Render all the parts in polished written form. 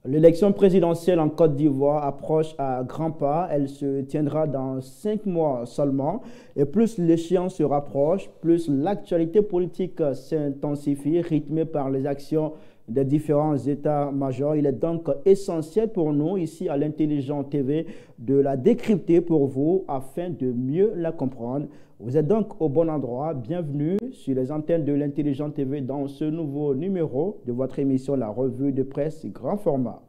L'élection présidentielle en Côte d'Ivoire approche à grands pas. Elle se tiendra dans 5 mois seulement. Et plus l'échéance se rapproche, plus l'actualité politique s'intensifie, rythmée par les actions des différents états-majors. Il est donc essentiel pour nous, ici à l'Intelligent TV, de la décrypter pour vous afin de mieux la comprendre. Vous êtes donc au bon endroit. Bienvenue sur les antennes de l'Intelligent TV dans ce nouveau numéro de votre émission La Revue de Presse Grand Format.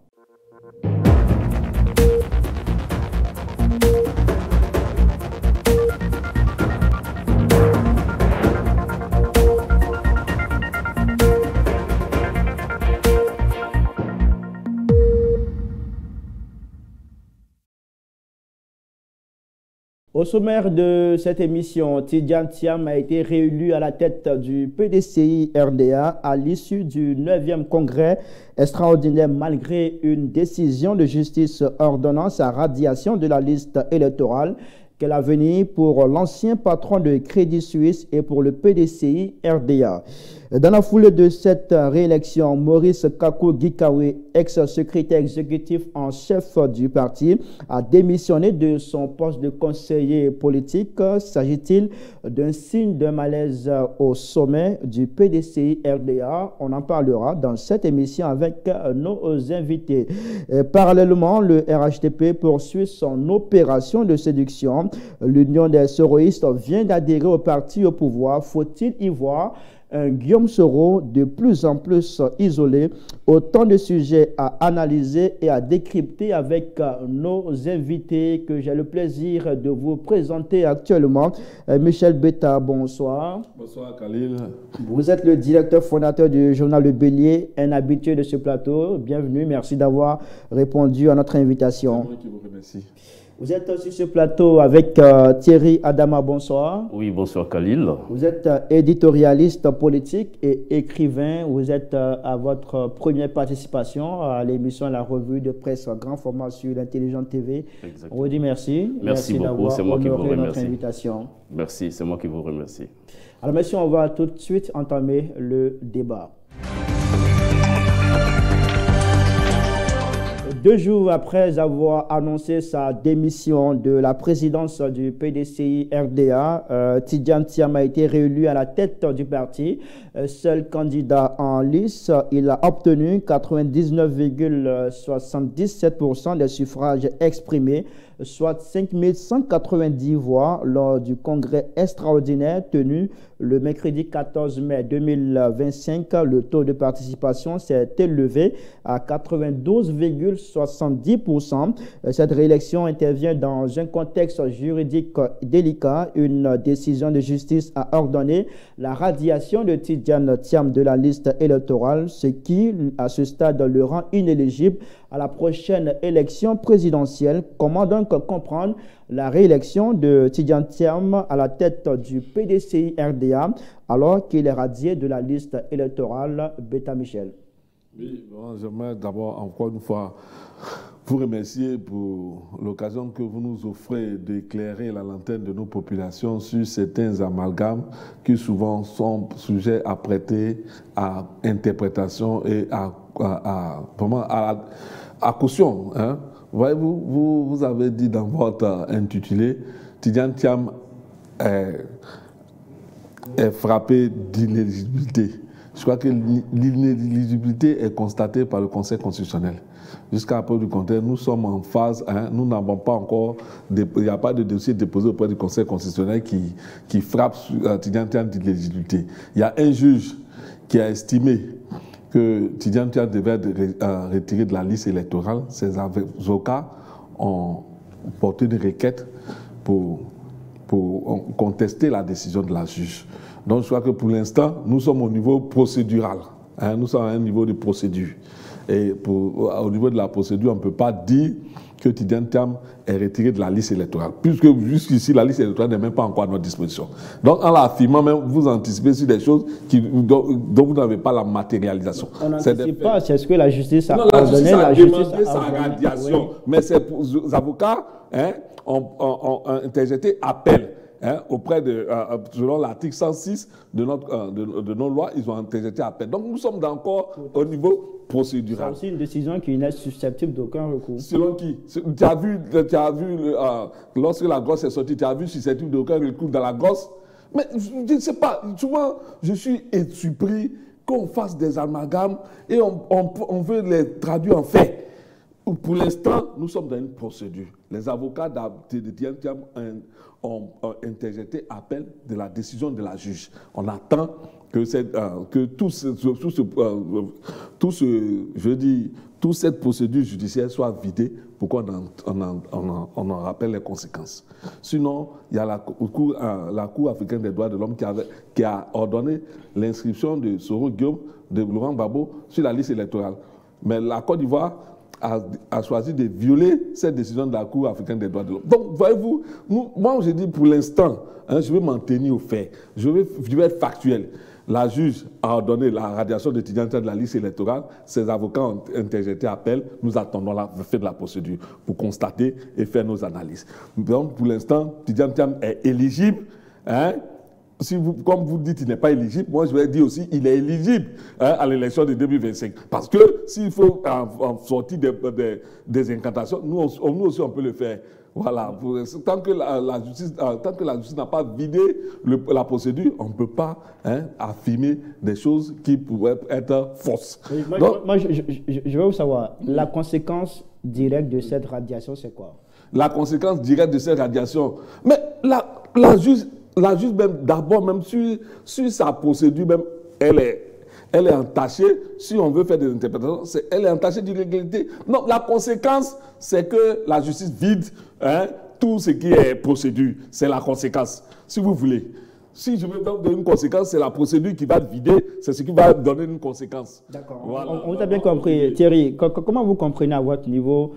Au sommaire de cette émission, Tidjane Thiam a été réélu à la tête du PDCI RDA à l'issue du 9e congrès extraordinaire malgré une décision de justice ordonnant sa radiation de la liste électorale. Quel avenir pour l'ancien patron de Crédit Suisse et pour le PDCI RDA? Dans la foulée de cette réélection, Maurice Kakou Gikawe, ex-secrétaire exécutif en chef du parti, a démissionné de son poste de conseiller politique. S'agit-il d'un signe de malaise au sommet du PDCI RDA? On en parlera dans cette émission avec nos invités. Parallèlement, le RHDP poursuit son opération de séduction. L'Union des Soroïstes vient d'adhérer au parti au pouvoir. Faut-il y voir un Guillaume Soro de plus en plus isolé? Autant de sujets à analyser et à décrypter avec nos invités que j'ai le plaisir de vous présenter actuellement. Michel Betta, bonsoir. Bonsoir Khalil. Vous êtes le directeur fondateur du journal Le Bélier, un habitué de ce plateau. Bienvenue, merci d'avoir répondu à notre invitation. C'est moi qui vous remercie. Vous êtes sur ce plateau avec Thierry Adama, bonsoir. Oui, bonsoir Khalil. Vous êtes éditorialiste politique et écrivain. Vous êtes à votre première participation à l'émission La Revue de Presse Grand Format sur l'Intelligent TV. Exactement. On vous dit merci. Merci beaucoup, c'est moi qui vous remercie. Notre invitation. Merci, c'est moi qui vous remercie. Alors messieurs, on va tout de suite entamer le débat. 2 jours après avoir annoncé sa démission de la présidence du PDCI RDA, Tidjane Thiam a été réélu à la tête du parti. Seul candidat en lice, il a obtenu 99,77% des suffrages exprimés, soit 5190 voix lors du congrès extraordinaire tenu le mercredi 14 mai 2025. Le taux de participation s'est élevé à 92,70%. Cette réélection intervient dans un contexte juridique délicat. Une décision de justice a ordonné la radiation de Tidjane Thiam de la liste électorale, ce qui, à ce stade, le rend inéligible à la prochaine élection présidentielle. Comment donc comprendre la réélection de Tidjane Thiam à la tête du PDCI RDA alors qu'il est radié de la liste électorale? Betta Michel. Oui, bon, j'aimerais d'abord encore une fois vous remercier pour l'occasion que vous nous offrez d'éclairer la lanterne de nos populations sur certains amalgames qui souvent sont sujets à prêter à interprétation et à caution. Hein. Voyez-vous, vous avez dit dans votre intitulé, Tidjane Thiam est frappé d'inéligibilité. Je crois que l'inéligibilité est constatée par le Conseil constitutionnel. Jusqu'à la preuve du contraire, nous sommes en phase, nous n'avons pas encore, il n'y a pas de dossier déposé auprès du Conseil constitutionnel qui frappe Tidjane Thiam d'inéligibilité. Il y a un juge qui a estimé que Tidjane Thiam devait être retiré de la liste électorale. Ses avocats ont porté une requête pour contester la décision de la juge. Donc je crois que pour l'instant, nous sommes au niveau procédural. Nous sommes à un niveau de procédure. Et au niveau de la procédure, on ne peut pas dire que Tidjane Thiam est retiré de la liste électorale, puisque jusqu'ici, la liste électorale n'est même pas encore à notre disposition. Donc, en l'affirmant, même, vous anticipez sur des choses dont vous n'avez pas la matérialisation. On n'anticipe pas, c'est ce que la justice a ordonné. La justice a demandé sa radiation, oui. Mais ces avocats ont interjeté appel. Auprès de, selon l'article 106 de nos lois, ils ont interjeté appel. Donc nous sommes encore au niveau procédurale. C'est aussi une décision qui n'est susceptible d'aucun recours. Selon qui? Tu as vu lorsque la gosse est sortie, tu as vu susceptible d'aucun recours dans la gosse? Mais je ne sais pas, souvent je suis surpris qu'on fasse des amalgames et on veut les traduire en faits. Pour l'instant, nous sommes dans une procédure. Les avocats de Tidjane Thiam ont interjeté appel de la décision de la juge. On attend que toute cette procédure judiciaire soit vidée pour qu'on en rappelle les conséquences. Sinon, il y a la Cour africaine des droits de l'homme qui a ordonné l'inscription de Soro Guillaume, de Laurent Gbagbo sur la liste électorale. Mais la Côte d'Ivoire a choisi de violer cette décision de la Cour africaine des droits de l'homme. Donc, voyez-vous, moi, je dis pour l'instant, je vais m'en tenir aux faits. Je vais être factuel. La juge a ordonné la radiation de Tidjane Thiam de la liste électorale. Ses avocats ont interjeté appel. Nous attendons la fin de la procédure pour constater et faire nos analyses. Donc, pour l'instant, Tidjane Thiam est éligible. Comme vous dites, il n'est pas éligible, moi je vais dire aussi qu'il est éligible à l'élection de 2025. Parce que s'il faut sortir des incantations, nous aussi on peut le faire. Voilà. Tant que la justice n'a pas vidé la procédure, on ne peut pas affirmer des choses qui pourraient être fausses. Oui, je veux savoir, la conséquence directe de cette radiation, c'est quoi? La conséquence directe de cette radiation. Mais la juge, même d'abord, même sur sa procédure, même, elle est entachée. Si on veut faire des interprétations, elle est entachée d'illégalité. Non, la conséquence, c'est que la justice vide tout ce qui est procédure. C'est la conséquence, si vous voulez. Si je veux donner une conséquence, c'est la procédure qui va vider, c'est ce qui va donner une conséquence. D'accord. Voilà. On vous a bien compris. Thierry, comment vous comprenez à votre niveau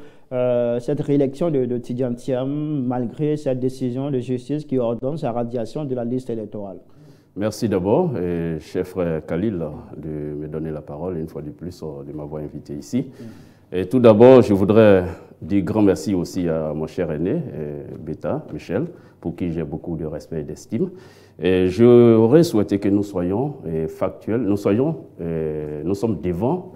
cette réélection de Tidjane Thiam, malgré cette décision de justice qui ordonne sa radiation de la liste électorale? Merci d'abord, cher frère Khalil, de me donner la parole une fois de plus, de m'avoir invité ici. Et tout d'abord, je voudrais dire grand merci aussi à mon cher aîné, Beta, Michel, pour qui j'ai beaucoup de respect et d'estime. Et j'aurais souhaité que nous soyons factuels, nous sommes devant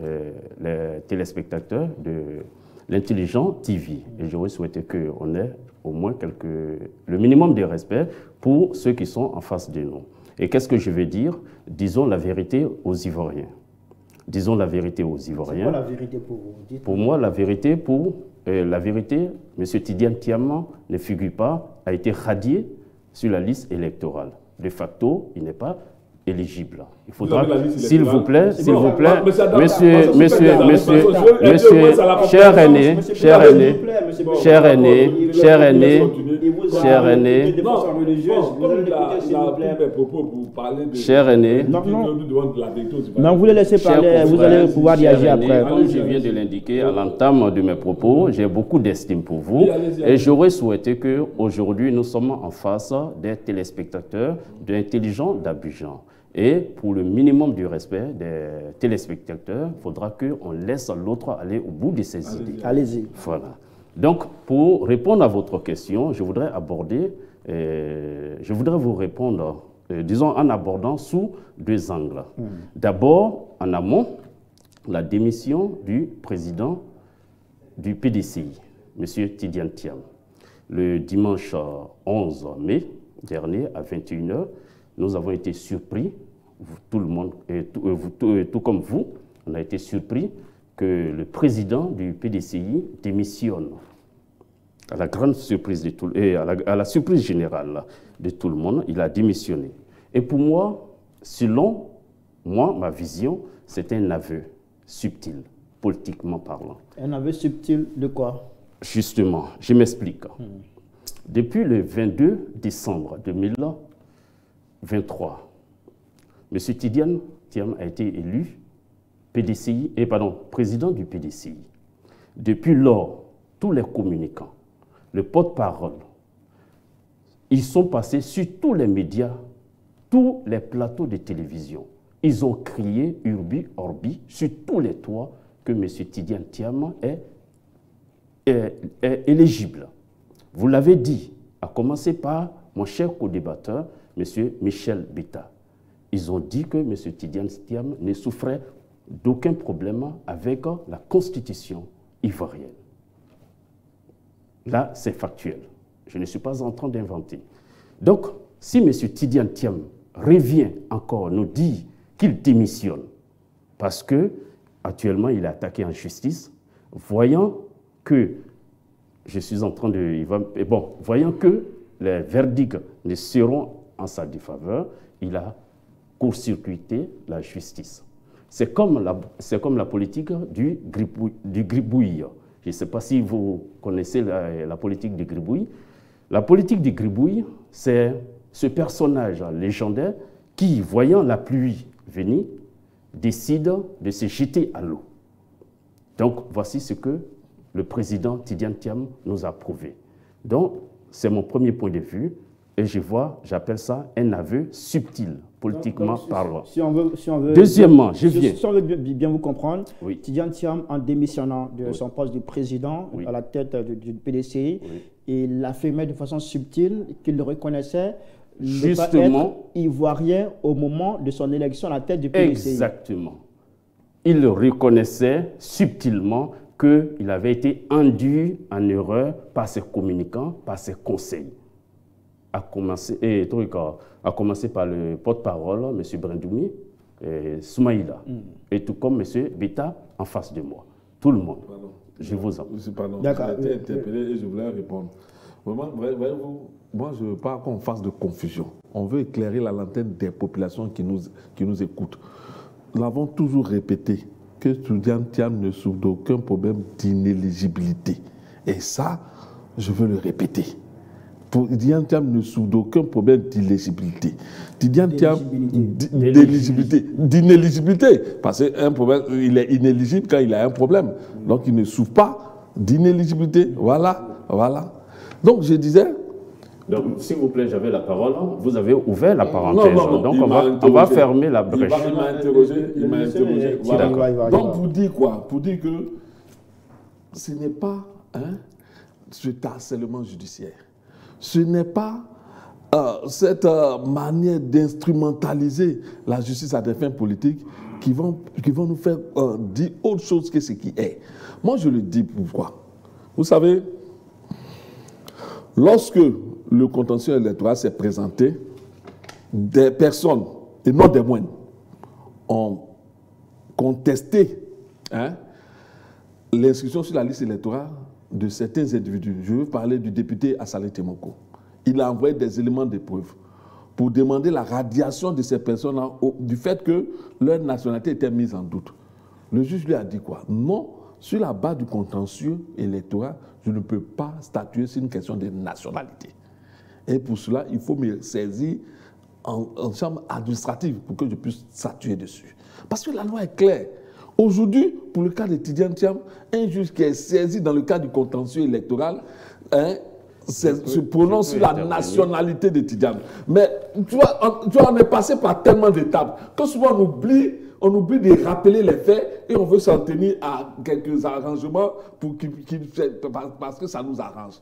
les téléspectateurs de l'Intelligent TV. Et j'aurais souhaité qu'on ait au moins le minimum de respect pour ceux qui sont en face de nous. Et qu'est-ce que je veux dire? Disons la vérité aux Ivoiriens. Disons la vérité aux Ivoiriens. C'est quoi la vérité pour vous? Pour moi, la vérité, M. Tidjane Thiam ne figure pas, a été radié sur la liste électorale. De facto, il n'est pas éligible. Il faudra, s'il vous plaît, cher aîné, non, vous les laissez parler, vous allez pouvoir réagir après. Comme je viens de l'indiquer à l'entame de mes propos, j'ai beaucoup d'estime pour vous et j'aurais souhaité qu'aujourd'hui nous sommes en face des téléspectateurs de l'Intelligent d'Abidjan. Et pour le minimum du respect des téléspectateurs, il faudra qu'on laisse l'autre aller au bout de ses idées. Allez-y. Voilà. Donc, pour répondre à votre question, je voudrais vous répondre, disons, en abordant sous deux angles. D'abord, en amont, la démission du président du PDCI, M. Tidjane Thiam. Le dimanche 11 mai dernier, à 21 h, nous avons été surpris, tout le monde, tout comme vous, on a été surpris que le président du PDCI démissionne. À la grande surprise de tout, et à la surprise générale de tout le monde, il a démissionné. Et pour moi, selon moi, ma vision, c'est un aveu subtil, politiquement parlant. Un aveu subtil de quoi? Justement, je m'explique. Depuis le 22 décembre 2023, M. Tidjane Thiam a été élu président du PDCI. Depuis lors, tous les communicants, le porte-parole, ils sont passés sur tous les médias, tous les plateaux de télévision. Ils ont crié urbi orbi sur tous les toits que M. Tidjane Thiam est éligible. Vous l'avez dit, à commencer par mon cher co-débatteur, M. Michel Beta. Ils ont dit que M. Tidjane Thiam ne souffrait d'aucun problème avec la constitution ivoirienne. Là, c'est factuel. Je ne suis pas en train d'inventer. Donc, si M. Tidiane Thiam revient encore nous dire qu'il démissionne parce que actuellement il est attaqué en justice, voyant que je suis en train de... voyant que les verdicts ne seront en sa défaveur, il a court-circuité la justice. C'est comme la politique du gribouille. Je ne sais pas si vous connaissez la politique du gribouille. La politique du gribouille, c'est ce personnage légendaire qui, voyant la pluie venir, décide de se jeter à l'eau. Donc, voici ce que le président Tidiane Thiam nous a prouvé. Donc, c'est mon premier point de vue et j'appelle ça un aveu subtil, politiquement parlant. Si on veut, deuxièmement, si on veut bien vous comprendre, oui. Tidiane Thiam, en démissionnant de son poste de président à la tête du PDCI, il affirmait de façon subtile qu'il reconnaissait ne pas être ivoirien au moment de son élection à la tête du PDCI. Exactement. Il reconnaissait subtilement qu'il avait été induit en erreur par ses communicants, par ses conseils. À commencer par le porte-parole, M. Brendoumi, Soumaïla, et tout comme M. Beta en face de moi. Tout le monde. Pardon. Je vous en prie. Pardon, j'ai été interpellé et je voulais répondre. Vraiment, voyez-vous, moi je ne veux pas qu'on fasse de confusion. On veut éclairer la lanterne des populations qui nous écoutent. Nous l'avons toujours répété que Tidiane Thiam ne souffre d'aucun problème d'inéligibilité. Et ça, je veux le répéter. Tidiane Thiam ne souffre d'aucun problème d'éligibilité. Tidiane Thiam, d'inéligibilité. Parce qu'un problème, il est inéligible quand il a un problème. Donc il ne souffre pas d'inéligibilité. Voilà. Donc je disais... Donc, s'il vous plaît, j'avais la parole. Vous avez ouvert la parenthèse. Non. Donc, on va fermer la brèche. Il m'a interrogé. Voilà. Donc, pour dire quoi? Pour dire que ce n'est pas ce harcèlement judiciaire. Ce n'est pas cette manière d'instrumentaliser la justice à des fins politiques qui vont nous faire dire autre chose que ce qui est. Moi, je le dis pourquoi. Vous savez, lorsque le contentieux électoral s'est présenté, des personnes, et non des moindres, ont contesté l'inscription sur la liste électorale de certains individus. Je veux parler du député Assalé Temoko. Il a envoyé des éléments de preuve pour demander la radiation de ces personnes-là du fait que leur nationalité était mise en doute. Le juge lui a dit quoi? Non, sur la base du contentieux électoral, je ne peux pas statuer sur une question de nationalité. Et pour cela, il faut me saisir en chambre administrative pour que je puisse statuer dessus. Parce que la loi est claire. Aujourd'hui, pour le cas de Tidiane Thiam, un juge qui est saisi dans le cas du contentieux électoral se prononce sur la nationalité de Tidiane. Mais tu vois, on est passé par tellement d'étapes que souvent on oublie de rappeler les faits et on veut s'en tenir à quelques arrangements parce que ça nous arrange.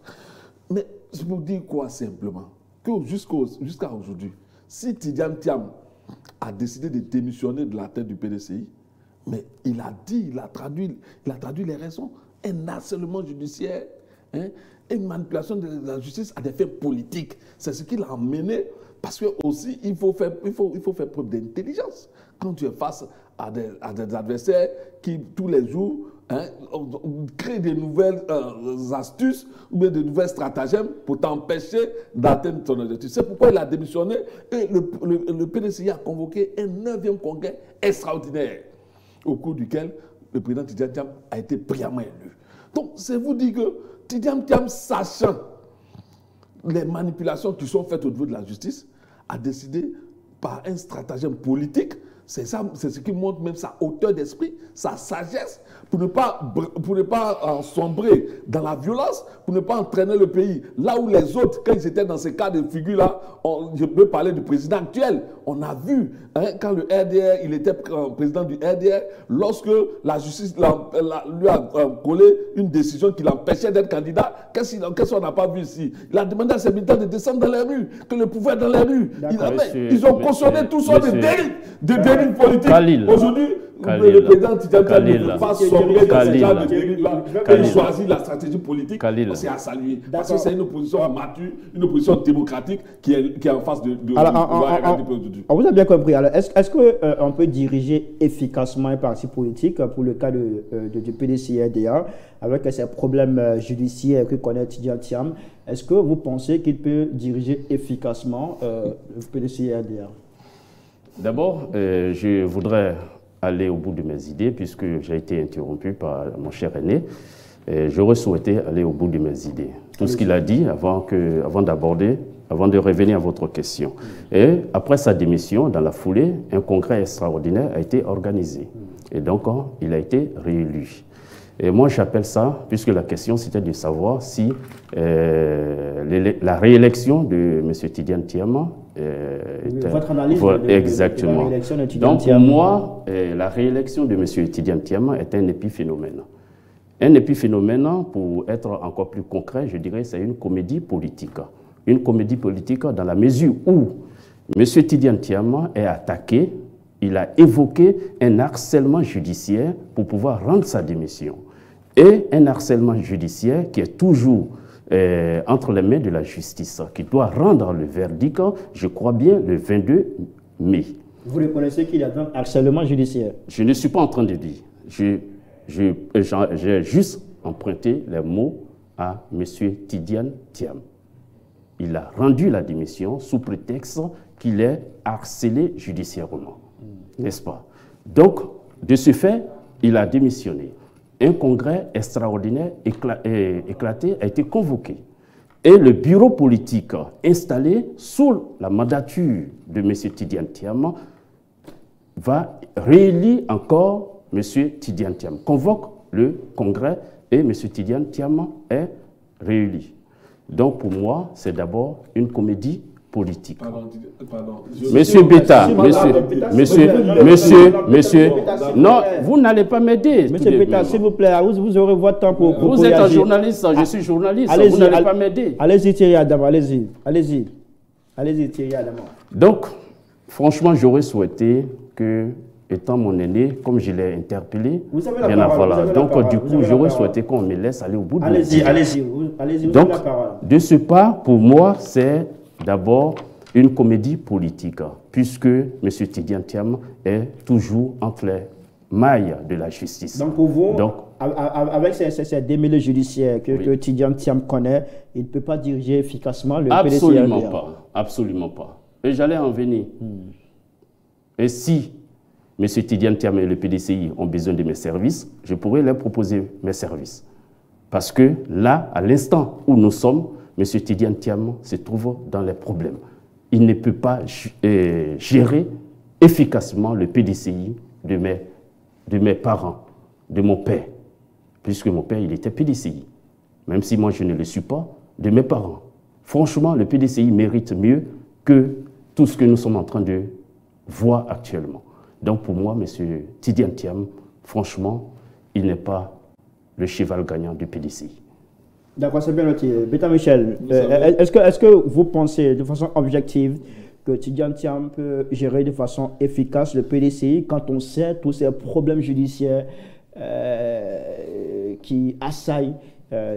Mais je vous dis quoi simplement? Que jusqu'à aujourd'hui, si Tidiane Thiam a décidé de démissionner de la tête du PDCI, mais il a traduit les raisons. Un harcèlement judiciaire, une manipulation de la justice à des fins politiques. C'est ce qui l'a emmené, parce que aussi il faut faire preuve d'intelligence. Quand tu es face à des adversaires qui, tous les jours, créent de nouvelles astuces ou bien de nouvelles stratagèmes pour t'empêcher d'atteindre ton objectif. C'est pourquoi il a démissionné et le PDCI a convoqué un 9e congrès extraordinaire au cours duquel le président Tidiane Thiam a été brillamment élu. Donc, c'est vous dire que Tidiane Thiam, sachant les manipulations qui sont faites au niveau de la justice, a décidé par un stratagème politique, c'est ce qui montre même sa hauteur d'esprit, sa sagesse, pour ne pas sombrer dans la violence, pour ne pas entraîner le pays. Là où les autres, quand ils étaient dans ces cas de figure-là, je peux parler du président actuel, on a vu, quand le RDR, il était président du RDR, lorsque la justice lui a collé une décision qui l'empêchait d'être candidat, qu'est-ce qu'on n'a pas vu ici? Il a demandé à ses militants de descendre dans les rues, que le pouvoir est dans les rues. Ils ont cautionné tout sortes de dérives politiques. Aujourd'hui, Le président Tidjane Thiam ne peut pas sombrer dans ce genre de dérive-là. Il choisit la stratégie politique, c'est à saluer. Parce que c'est une opposition mature, une opposition démocratique qui est en face de on vous a bien compris. Alors, est-ce qu'on peut diriger efficacement un parti politique pour le cas du PDCI-RDA avec ces problèmes judiciaires que connaît Tidjane Thiam? Est-ce que vous pensez qu'il peut diriger efficacement le PDCI-RDA? D'abord, je voudrais aller au bout de mes idées puisque j'ai été interrompu par mon cher aîné. J'aurais souhaité aller au bout de mes idées. Tout ce qu'il a dit avant de revenir à votre question. Et après sa démission, dans la foulée, un congrès extraordinaire a été organisé. Et donc, il a été réélu. Et moi, j'appelle ça, puisque la question c'était de savoir si la réélection de M. Tidjane Thiam était... Votre analyse exactement. De la réélection de Tidjane Donc, pour Thiam. moi, la réélection de M. Tidjane Thiam est un épiphénomène. Un épiphénomène, pour être encore plus concret, je dirais c'est une comédie politique. Une comédie politique dans la mesure où M. Tidjane Thiam est attaqué, il a évoqué un harcèlement judiciaire pour pouvoir rendre sa démission. Et un harcèlement judiciaire qui est toujours entre les mains de la justice, qui doit rendre le verdict, je crois bien, le 22 mai. Vous reconnaissez qu'il y a un harcèlement judiciaire? Je ne suis pas en train de dire. J'ai juste emprunté les mots à M. Tidjane Thiam. Il a rendu la démission sous prétexte qu'il est harcelé judiciairement. N'est-ce pas? Donc, de ce fait, il a démissionné. Un congrès extraordinaire éclaté a été convoqué. Et le bureau politique installé sous la mandature de M. Tidjane Thiam va réélire encore M. Tidjane Thiam. Convoque le congrès et M. Tidjane Thiam est réélu. Donc pour moi, c'est d'abord une comédie politique. Monsieur Beta, monsieur, non, vous n'allez pas m'aider. Monsieur Beta, s'il vous plaît, vous aurez votre temps pour vous êtes un journaliste, je suis journaliste, vous n'allez pas m'aider. Allez-y Thierry Adam, allez-y, Thierry Adam. Donc, franchement, j'aurais souhaité que, étant mon aîné, comme je l'ai interpellé, bien avant là. Donc, du coup, j'aurais souhaité qu'on me laisse aller au bout de allez-y, donc, de ce pas, pour moi, c'est d'abord une comédie politique, puisque M. Tidjane Thiam est toujours entre les mailles de la justice. Donc, pour vous, avec ces démêlés judiciaires que Tidjane Thiam connaît, il ne peut pas diriger efficacement le PDCI? Absolument pas, absolument pas. Et j'allais en venir. Et si M. Tidjane Thiam et le PDCI ont besoin de mes services, je pourrais leur proposer mes services. Parce que là, à l'instant où nous sommes, M. Tidjane Thiam se trouve dans les problèmes. Il ne peut pas gérer efficacement le PDCI de mes parents, de mon père. Puisque mon père, il était PDCI. Même si moi, je ne le suis pas, de mes parents. Franchement, le PDCI mérite mieux que tout ce que nous sommes en train de voir actuellement. Donc pour moi, M. Tidjane Thiam, franchement, il n'est pas le cheval gagnant du PDCI. D'accord, c'est bien noté. Beta Michel, est-ce que vous pensez de façon objective que Tidjane Thiam peut gérer de façon efficace le PDCI quand on sait tous ces problèmes judiciaires qui assaillent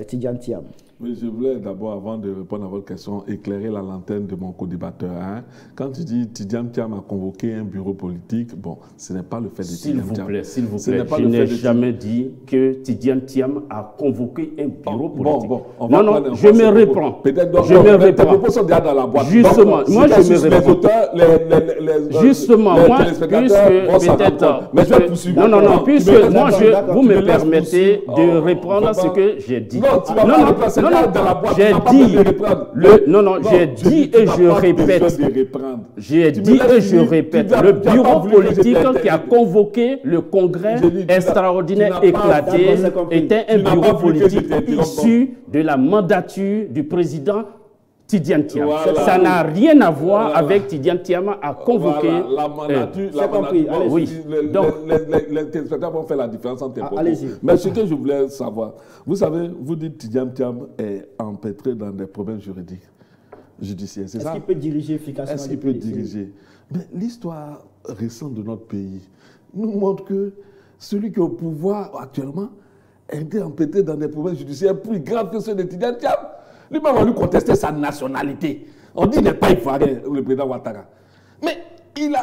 Tidjane Thiam? Oui, je voulais d'abord, avant de répondre à votre question, éclairer la lanterne de mon co-débatteur. Quand tu dis Tidjane Thiam a convoqué un bureau politique, bon, ce n'est pas le fait de Tidjane Thiam. S'il vous plaît, je n'ai jamais dit que Tidjane Thiam a convoqué un bureau politique. Non, je me reprends. Je me reprends. Tes propos sont déjà dans la boîte. Justement, moi je me reprends. Justement, moi, puisque peut-être... Non, puisque moi, vous me permettez de reprendre ce que j'ai dit. Non, j'ai dit, j'ai dit et je répète. J'ai dit et je répète. Le bureau politique qui a convoqué le congrès extraordinaire éclaté était un bureau politique issu de la mandature du président Tidjane Thiam. Ça n'a rien à voir avec Tidjane Thiam à convoquer. La mandature, oui. Donc, les téléspectateurs vont faire la différence entre tes propos. Mais ce que je voulais savoir, vous savez, vous dites Tidjane Thiam est empêtré dans des problèmes judiciaires. C'est ça? Est-ce qu'il peut diriger efficacement? Est-ce qu'il peut diriger? Mais l'histoire récente de notre pays nous montre que celui qui est au pouvoir actuellement a été empêtré dans des problèmes judiciaires plus graves que ceux de Tidjane Thiam. Lui-même va lui contester sa nationalité. On dit qu'il n'est pas ivoirien, le président Ouattara. Mais il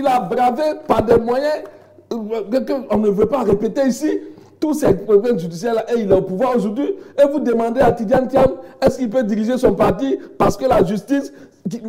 a bravé par des moyens qu'on ne veut pas répéter ici. Tous ces problèmes judiciaires-là, et il est au pouvoir aujourd'hui. Et vous demandez à Tidjane Thiam, est-ce qu'il peut diriger son parti parce que la justice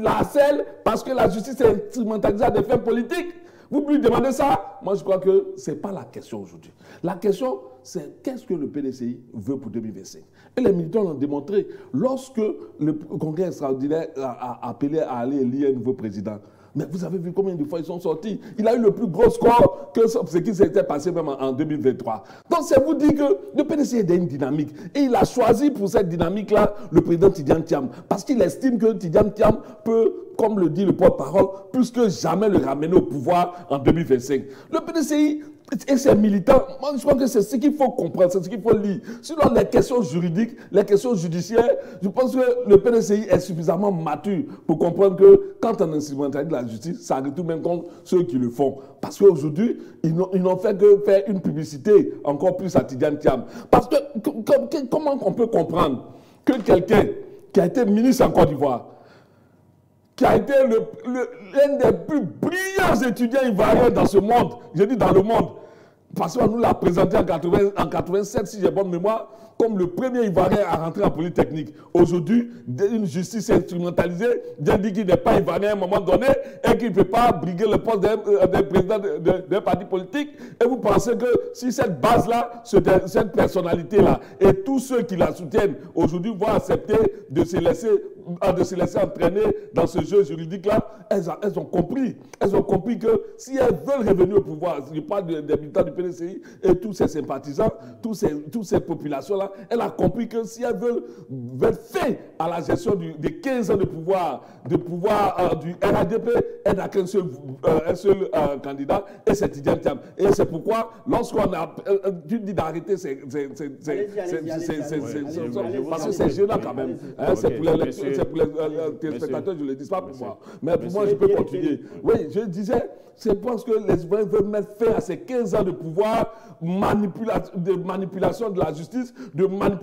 la harcèle, parce que la justice est instrumentalisée à des fins politiques? Vous lui demandez ça? Moi, je crois que ce n'est pas la question aujourd'hui. La question, c'est qu'est-ce que le PDCI veut pour 2025? Et les militants l'ont démontré. Lorsque le Congrès extraordinaire a appelé à aller élire un nouveau président, mais vous avez vu combien de fois ils sont sortis? Il a eu le plus gros score que ce qui s'était passé même en 2023. Donc, c'est vous dire que le PDC est dans une dynamique. Et il a choisi pour cette dynamique-là le président Tidjane Thiam. Parce qu'il estime que Tidjane Thiam peut, comme le dit le porte-parole, plus que jamais le ramener au pouvoir en 2025. Le PDCI et ses militants, moi je crois que c'est ce qu'il faut comprendre, c'est ce qu'il faut lire. Sinon, les questions juridiques, les questions judiciaires, je pense que le PDCI est suffisamment mature pour comprendre que quand on instrumentalise la justice, ça retourne même contre ceux qui le font. Parce qu'aujourd'hui, ils n'ont fait que faire une publicité encore plus à Tidjane Thiam. Parce que comment on peut comprendre que quelqu'un qui a été ministre en Côte d'Ivoire, qui a été l'un des plus brillants étudiants ivoiriens dans ce monde, je dis dans le monde, parce qu'on nous l'a présenté en 87, si j'ai bonne mémoire, comme le premier Ivoirien à rentrer en Polytechnique. Aujourd'hui, une justice instrumentalisée, Dieu dit qu'il n'est pas Ivoirien à un moment donné et qu'il ne peut pas briguer le poste d'un président d'un parti politique. Et vous pensez que si cette base-là, cette personnalité-là, et tous ceux qui la soutiennent aujourd'hui vont accepter de se laisser entraîner dans ce jeu juridique-là, elles ont compris. Elles ont compris que si elles veulent revenir au pouvoir, je parle des militants du PDCI et tous ces sympathisants, toutes ces populations-là, elle a compris que si elles veulent mettre fin à la gestion des 15 ans de pouvoir du RADP, elle n'a qu'un seul candidat, et c'est Tidjane Thiam. Et c'est pourquoi, lorsqu'on a dit d'arrêter parce que c'est gênant quand même. C'est pour les téléspectateurs, je ne le dis pas pour moi. Mais pour moi, je peux continuer. Oui, je disais, c'est parce que les Ivoiriens veulent mettre fin à ces 15 ans de pouvoir, de manipulation de la justice,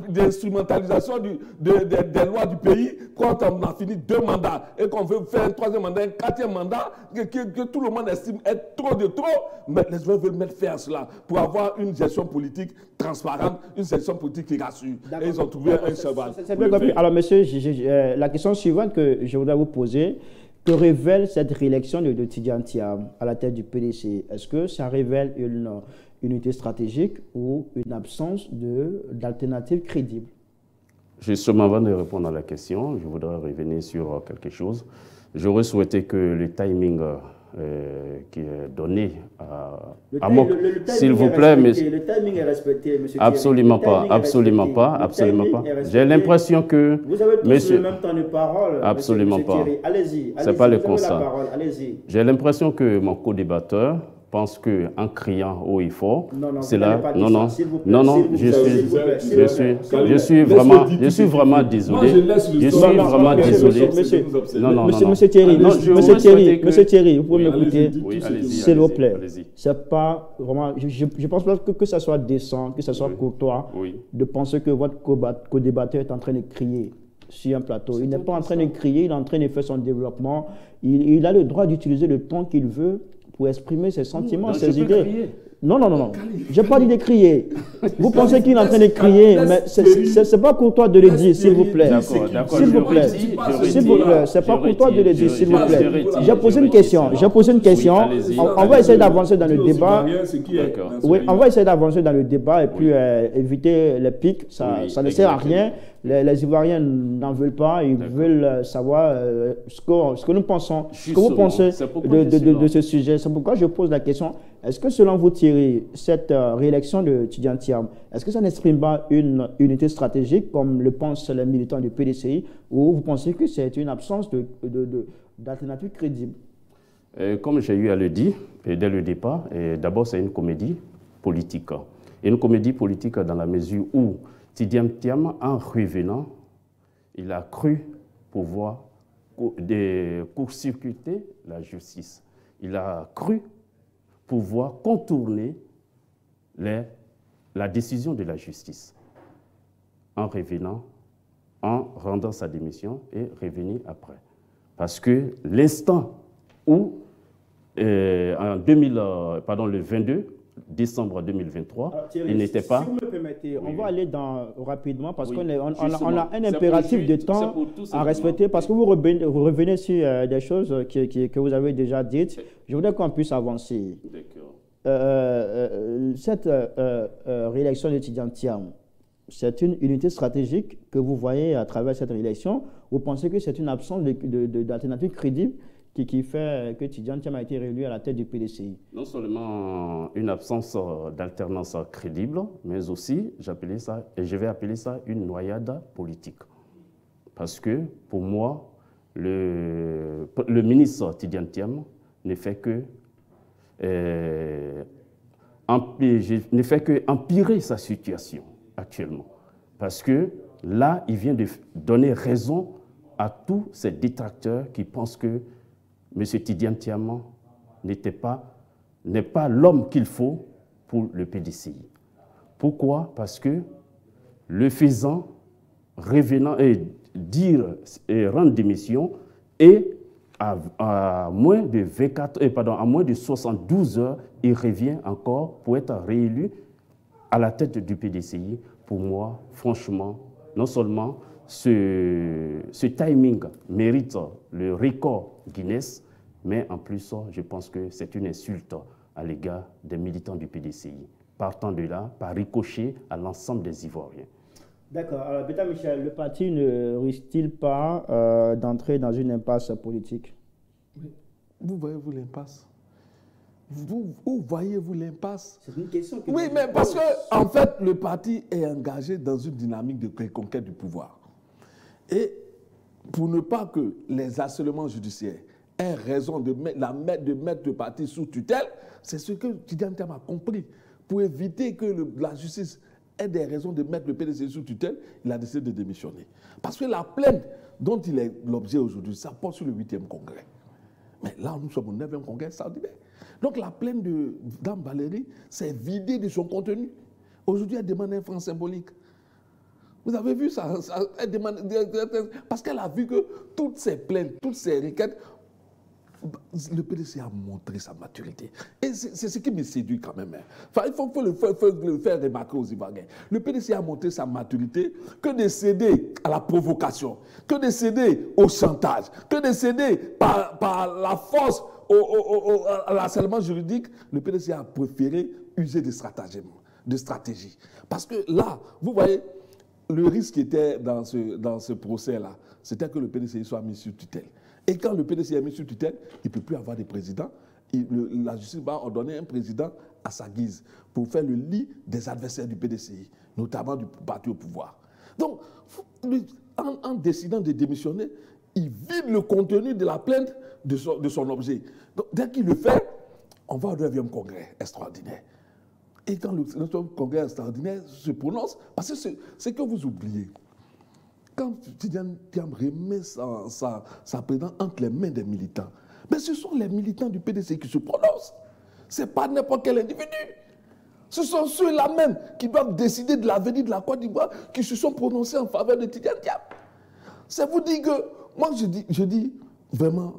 d'instrumentalisation des lois du pays, quand on a fini 2 mandats et qu'on veut faire un 3e mandat, un 4e mandat, que tout le monde estime être trop de trop, mais les Ivoiriens veulent mettre fin à cela pour avoir une gestion politique transparente, une gestion politique qui rassure. Et ils ont trouvé un cheval. Alors, monsieur, la question suivante que je voudrais vous poser, que révèle cette réélection de Tidjane Thiam à la tête du PDC? Est-ce que ça révèle une unité stratégique ou une absence d'alternative crédible? Justement, avant de répondre à la question, je voudrais revenir sur quelque chose. J'aurais souhaité que le timing qui est donné à moi, s'il vous plaît, monsieur. Le timing est respecté, monsieur. Absolument pas, absolument pas, absolument pas. J'ai l'impression que... Vous avez tous le même temps de parole. Absolument pas. Allez-y. C'est pas le constat. J'ai l'impression que mon co-débatteur pense qu'en criant haut et fort, c'est là. Je suis vraiment désolé. Je suis vraiment désolé. Monsieur Thierry, vous pouvez m'écouter, s'il vous plaît. C'est pas vraiment. Je pense pas que ça soit décent, que ça soit courtois de penser que votre co-débatteur est en train de crier sur un plateau. Il n'est pas en train de crier, il est en train de faire son développement. Il a le droit d'utiliser le ton qu'il veut pour exprimer ses sentiments, ses idées. Non. Je n'ai pas dit de crier. Vous pensez qu'il est en train de crier, mais ce n'est pas pour toi de le dire, s'il vous plaît. S'il vous plaît. Ce n'est pas pour toi de le dire, s'il vous plaît. J'ai posé une question. On va essayer d'avancer dans le débat. Oui, on va essayer d'avancer dans le débat et puis éviter les pics. Ça ne sert à rien. Les Ivoiriens n'en veulent pas, ils veulent savoir ce que nous pensons, ce que vous pensez de ce sujet. C'est pourquoi je pose la question, est-ce que selon vous Thierry, cette réélection de Tidjane Thiam, est-ce que ça n'exprime pas une unité stratégique comme le pensent les militants du PDCI, ou vous pensez que c'est une absence d'alternative crédible? Comme j'ai eu à le dire dès le départ, d'abord c'est une comédie politique. Une comédie politique dans la mesure où Tidjane Thiam, en revenant, il a cru pouvoir court-circuiter la justice. Il a cru pouvoir contourner la décision de la justice en revenant, en rendant sa démission et revenir après. Parce que l'instant où, le 22 décembre 2023, Thierry, il n'était pas... Si vous me permettez, on va aller rapidement parce qu'on a un C'est impératif de c'est temps pour tout à simplement. respecter parce que vous revenez sur des choses que vous avez déjà dites. Je voudrais qu'on puisse avancer. D'accord. Cette réélection d'étudiants Thiam, c'est une unité stratégique que vous voyez à travers cette réélection. Vous pensez que c'est une absence d'alternative crédible qui fait que Tidjane Thiam a été réélu à la tête du PDCI? Non seulement une absence d'alternance crédible, mais aussi, je vais appeler ça une noyade politique. Parce que, pour moi, le ministre Tidjane Thiam ne fait que empirer sa situation actuellement. Parce que là, il vient de donner raison à tous ces détracteurs qui pensent que M. Tidjane Thiam n'est pas l'homme qu'il faut pour le PDCI. Pourquoi? Parce que le faisant, revenant et dire et rendre démission, et à moins de 72 heures, il revient encore pour être réélu à la tête du PDCI. Pour moi, franchement, non seulement ce timing mérite le record Guinness, mais en plus, je pense que c'est une insulte à l'égard des militants du PDCI. Partant de là, par ricochet à l'ensemble des Ivoiriens. D'accord. Alors, Beta Michel, le parti ne risque-t-il pas d'entrer dans une impasse politique? Vous voyez-vous l'impasse? Où voyez-vous l'impasse? C'est une question que... Oui, mais parce que, en fait, le parti est engagé dans une dynamique de reconquête du pouvoir. Et pour ne pas que les harcèlements judiciaires aient raison de mettre le parti sous tutelle, c'est ce que Tidjane Thiam a compris. Pour éviter que la justice ait des raisons de mettre le PDCI sous tutelle, il a décidé de démissionner. Parce que la plainte dont il est l'objet aujourd'hui, ça porte sur le 8e congrès. Mais là, nous sommes au 9e congrès extraordinaire. Donc la plainte de Dame Valérie s'est vidée de son contenu. Aujourd'hui, elle demande un franc symbolique. Vous avez vu ça, elle demande, parce qu'elle a vu que toutes ces plaintes, toutes ces requêtes, le PDC a montré sa maturité. Et c'est ce qui me séduit quand même. Enfin, il faut le faire remarquer aux Ivoiriens. Le PDC a montré sa maturité que de céder à la provocation, que de céder au chantage, que de céder par la force à l'harcèlement juridique. Le PDC a préféré user de stratégie. Parce que là, vous voyez, le risque qui était dans ce procès-là, c'était que le PDCI soit mis sur tutelle. Et quand le PDCI est mis sur tutelle, il ne peut plus avoir de président. La justice va ordonner un président à sa guise pour faire le lit des adversaires du PDCI, notamment du parti au pouvoir. Donc, en décidant de démissionner, il vide le contenu de la plainte de son objet. Donc, dès qu'il le fait, on va au 9e congrès extraordinaire. Et quand le congrès extraordinaire se prononce, parce que c'est que vous oubliez, quand Tidjane Thiam remet sa présidence entre les mains des militants, mais ce sont les militants du PDC qui se prononcent. Ce n'est pas n'importe quel individu. Ce sont ceux-là même qui doivent décider de l'avenir de la Côte d'Ivoire qui se sont prononcés en faveur de Tidjane Thiam. C'est vous dire que, moi je dis vraiment,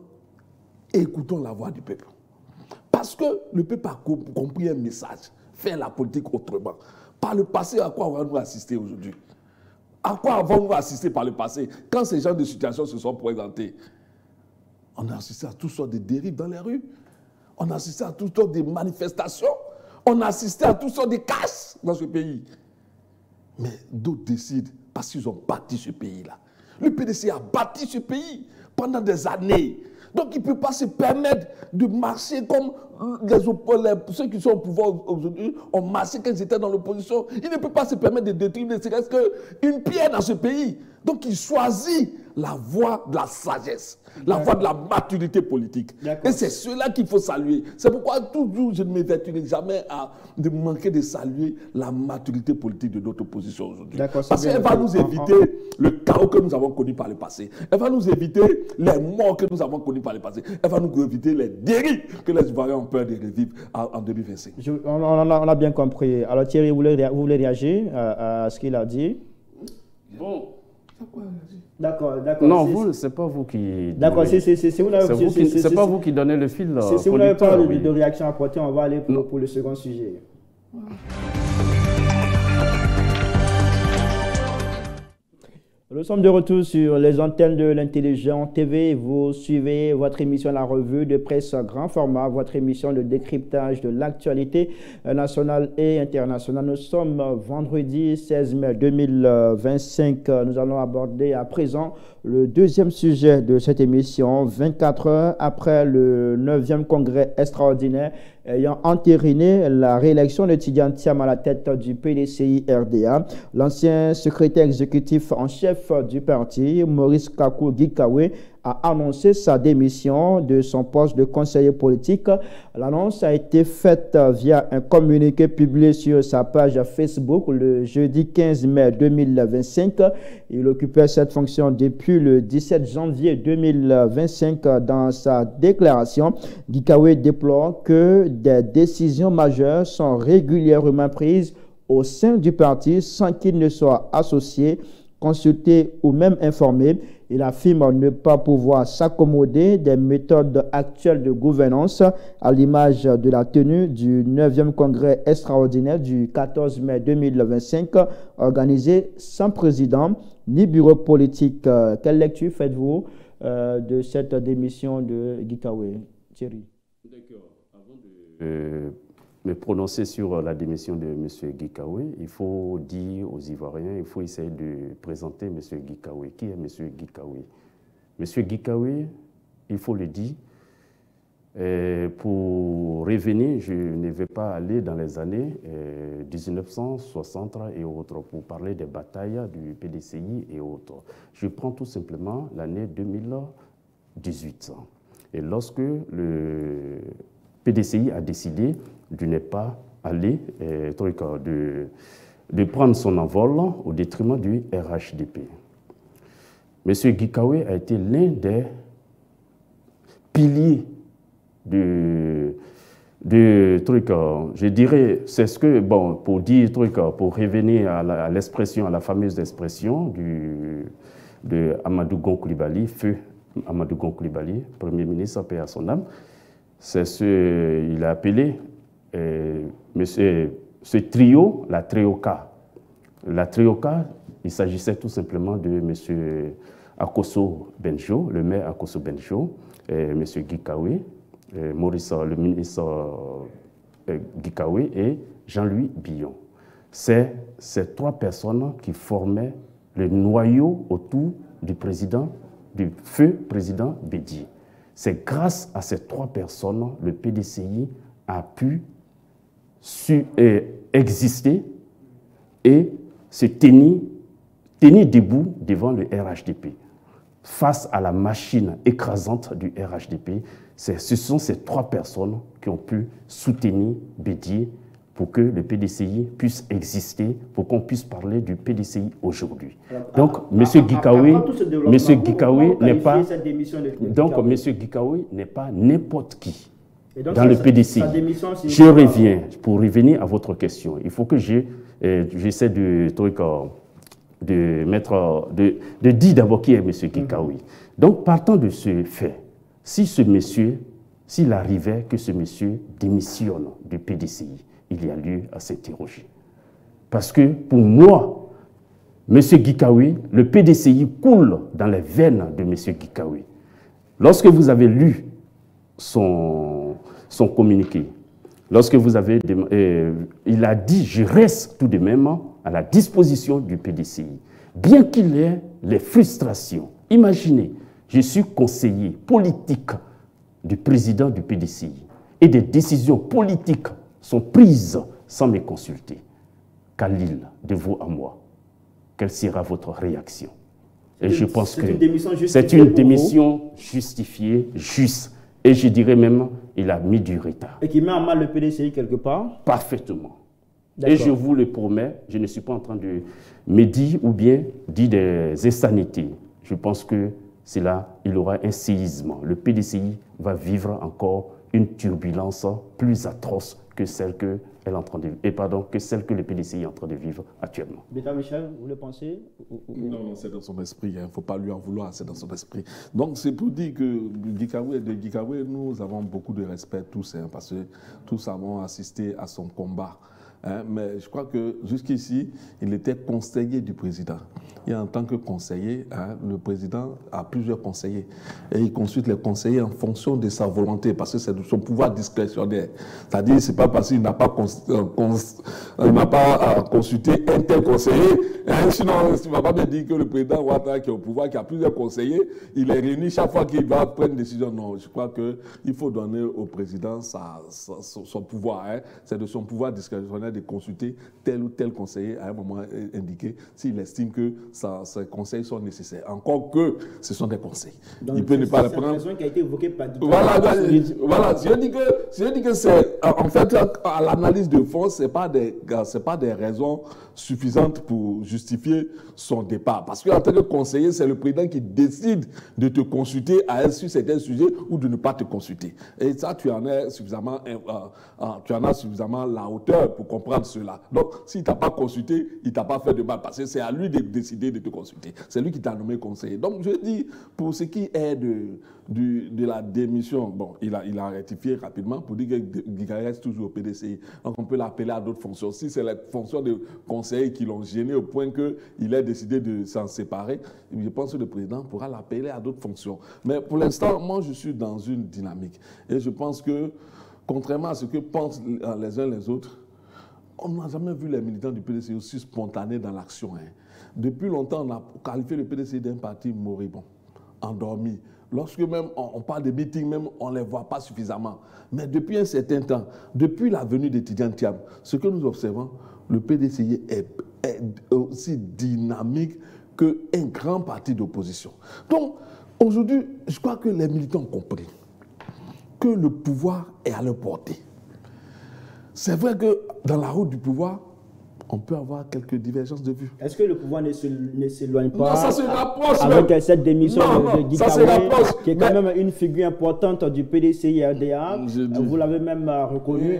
écoutons la voix du peuple. Parce que le peuple a compris un message. Faire la politique autrement. Par le passé, à quoi avons-nous assisté aujourd'hui? À quoi avons-nous assisté par le passé? Quand ces genres de situations se sont présentées, on a assisté à toutes sortes de dérives dans les rues. On a assisté à toutes sortes de manifestations. On a assisté à toutes sortes de casses dans ce pays. Mais d'autres décident parce qu'ils ont bâti ce pays-là. Le PDC a bâti ce pays pendant des années. Donc il ne peut pas se permettre de marcher comme ceux qui sont au pouvoir aujourd'hui ont marché quand ils étaient dans l'opposition. Il ne peut pas se permettre de détruire ne serait-ce qu'une pierre dans ce pays. Donc il choisit la voie de la sagesse, la voie de la maturité politique. Et c'est cela qu'il faut saluer. C'est pourquoi toujours je ne m'évertuerai jamais à manquer de saluer la maturité politique de notre opposition aujourd'hui. Parce qu'elle va nous éviter le chaos que nous avons connu par le passé. Elle va nous éviter les morts que nous avons connus par le passé. Elle va nous éviter les dérives que les Ivoiriens ont peur de revivre en 2025. On a bien compris. Alors Thierry, vous voulez réagir à ce qu'il a dit? Bon. D'accord. Non, c'est pas vous qui... D'accord, c'est pas vous qui donnez le fil. Si vous n'avez pas de réaction à apporter, on va aller pour le second sujet. Nous sommes de retour sur les antennes de l'Intelligent TV. Vous suivez votre émission La Revue de Presse Grand Format, votre émission de décryptage de l'actualité nationale et internationale. Nous sommes vendredi 16 mai 2025. Nous allons aborder à présent le deuxième sujet de cette émission, 24 heures après le 9e congrès extraordinaire ayant entériné la réélection de Tidjane Thiam à la tête du PDCI RDA. L'ancien secrétaire exécutif en chef du parti, Maurice Kakou Gikawe, a annoncé sa démission de son poste de conseiller politique. L'annonce a été faite via un communiqué publié sur sa page Facebook le jeudi 15 mai 2025. Il occupait cette fonction depuis le 17 janvier 2025. Dans sa déclaration, Gikawe déplore que des décisions majeures sont régulièrement prises au sein du parti sans qu'il ne soit associé, consulté ou même informé. Il affirme ne pas pouvoir s'accommoder des méthodes actuelles de gouvernance à l'image de la tenue du 9e congrès extraordinaire du 14 mai 2025 organisé sans président ni bureau politique. Quelle lecture faites-vous de cette démission de Gikawe, Thierry? D'accord. Avant de me prononcer sur la démission de M. Gikawe, il faut dire aux Ivoiriens, il faut essayer de présenter M. Gikawe. Qui est M. Gikawe? M. Gikawe, il faut le dire, pour revenir, je ne vais pas aller dans les années 1960 et autres pour parler des batailles du PDCI et autres. Je prends tout simplement l'année 2018. Et lorsque le PDCI a décidé de ne pas aller, de prendre son envol au détriment du RHDP. M. Gikawe a été l'un des piliers je dirais, c'est ce que, bon, pour dire, pour revenir à l'expression, à la fameuse expression de Amadou Gon Coulibaly, feu Amadou Gon Coulibaly, Premier ministre, paix à son âme, c'est ce qu'il a appelé ce trio, la Trioka. La Trioka, il s'agissait tout simplement de M. Akoso Benjo, le maire Akoso Benjo, M. Gikawe, Maurice, le ministre Gikawe et Jean-Louis Billon. C'est ces trois personnes qui formaient le noyau autour du feu président Bédié. C'est grâce à ces trois personnes le PDCI a pu exister et se tenir debout devant le RHDP. Face à la machine écrasante du RHDP, ce sont ces trois personnes qui ont pu soutenir Bédié pour que le PDCI puisse exister, pour qu'on puisse parler du PDCI aujourd'hui. Donc, M. Gikawe n'est pas n'importe qui dans le PDCI. Je reviens, pour revenir à votre question, il faut que j'essaie de dire d'abord qui est M. Gikawe. Donc, partant de ce fait, s'il arrivait que ce monsieur démissionne du PDCI, il y a lieu à s'interroger. Parce que pour moi, M. Gikawe, le PDCI coule dans les veines de M. Gikawe. Lorsque vous avez lu son communiqué, lorsque vous avez... il a dit, je reste tout de même à la disposition du PDCI. Bien qu'il ait les frustrations. Imaginez, je suis conseiller politique du président du PDCI et des décisions politiques sont prises sans me consulter. Khalil, de vous à moi, quelle sera votre réaction? Et je pense que c'est une démission justifiée, juste. Et je dirais même, il a mis du retard. Et qui met en mal le PDCI quelque part? Parfaitement. Et je vous le promets, je ne suis pas en train de me dire ou bien dire des insanités. Je pense que c'est là, il aura un séisme. Le PDCI va vivre encore une turbulence plus atroce que celle que que celle que le PDCI est en train de vivre actuellement. Béta Michel, vous le pensez? Non, c'est dans son esprit. Il ne faut pas lui en vouloir, c'est dans son esprit. Donc, c'est pour dire que de Gikawe, nous avons beaucoup de respect tous, parce que tous avons assisté à son combat. Mais je crois que jusqu'ici, il était conseiller du président. Et en tant que conseiller, le président a plusieurs conseillers. Et il consulte les conseillers en fonction de sa volonté, parce que c'est de son pouvoir discrétionnaire. C'est-à-dire, ce n'est pas parce qu'il n'a pas, consulté un tel conseiller. Sinon, tu ne vas pas me dire que le président Ouattara, qui est au pouvoir, qui a plusieurs conseillers, il est réuni chaque fois qu'il va prendre une décision. Non, je crois qu'il faut donner au président son pouvoir. C'est de son pouvoir discrétionnaire de consulter tel ou tel conseiller à un moment indiqué s'il estime que ces conseils sont nécessaires. Encore que ce sont des conseils. Donc, il peut ne pas les prendre. C'est une raison qui a été évoquée par Guy. Voilà, je dis que c'est, en fait, à l'analyse de fond, ce n'est pas des raisons suffisantes pour justifier son départ. Parce qu'en tant que conseiller, c'est le président qui décide de te consulter sur certains sujets ou de ne pas te consulter. Et ça, tu en as suffisamment la hauteur pour comprendre cela. Donc, s'il ne t'a pas consulté, il ne t'a pas fait de mal, parce que c'est à lui de décider de te consulter. C'est lui qui t'a nommé conseiller. Donc, je dis, pour ce qui est de la démission, bon, il a rectifié rapidement pour dire que Gikawe reste toujours au PDCI. Donc, on peut l'appeler à d'autres fonctions. Si c'est la fonction de conseiller qui l'ont gêné au point qu'il ait décidé de s'en séparer, je pense que le président pourra l'appeler à d'autres fonctions. Mais pour l'instant, moi, je suis dans une dynamique. Et je pense que, contrairement à ce que pensent les uns les autres, on n'a jamais vu les militants du PDCI aussi spontanés dans l'action. Depuis longtemps, on a qualifié le PDCI d'un parti moribond, endormi. Lorsque même on parle de meetings, même on ne les voit pas suffisamment. Mais depuis un certain temps, depuis la venue de Tidjane Thiam, ce que nous observons, le PDCI est aussi dynamique qu'un grand parti d'opposition. Donc, aujourd'hui, je crois que les militants ont compris que le pouvoir est à leur portée. C'est vrai que dans la route du pouvoir, on peut avoir quelques divergences de vues. Est-ce que le pouvoir ne s'éloigne pas? Non, ça se rapproche avec cette démission de Guy Kawe, qui est quand même une figure importante du PDCI-RDA. Vous l'avez même reconnu.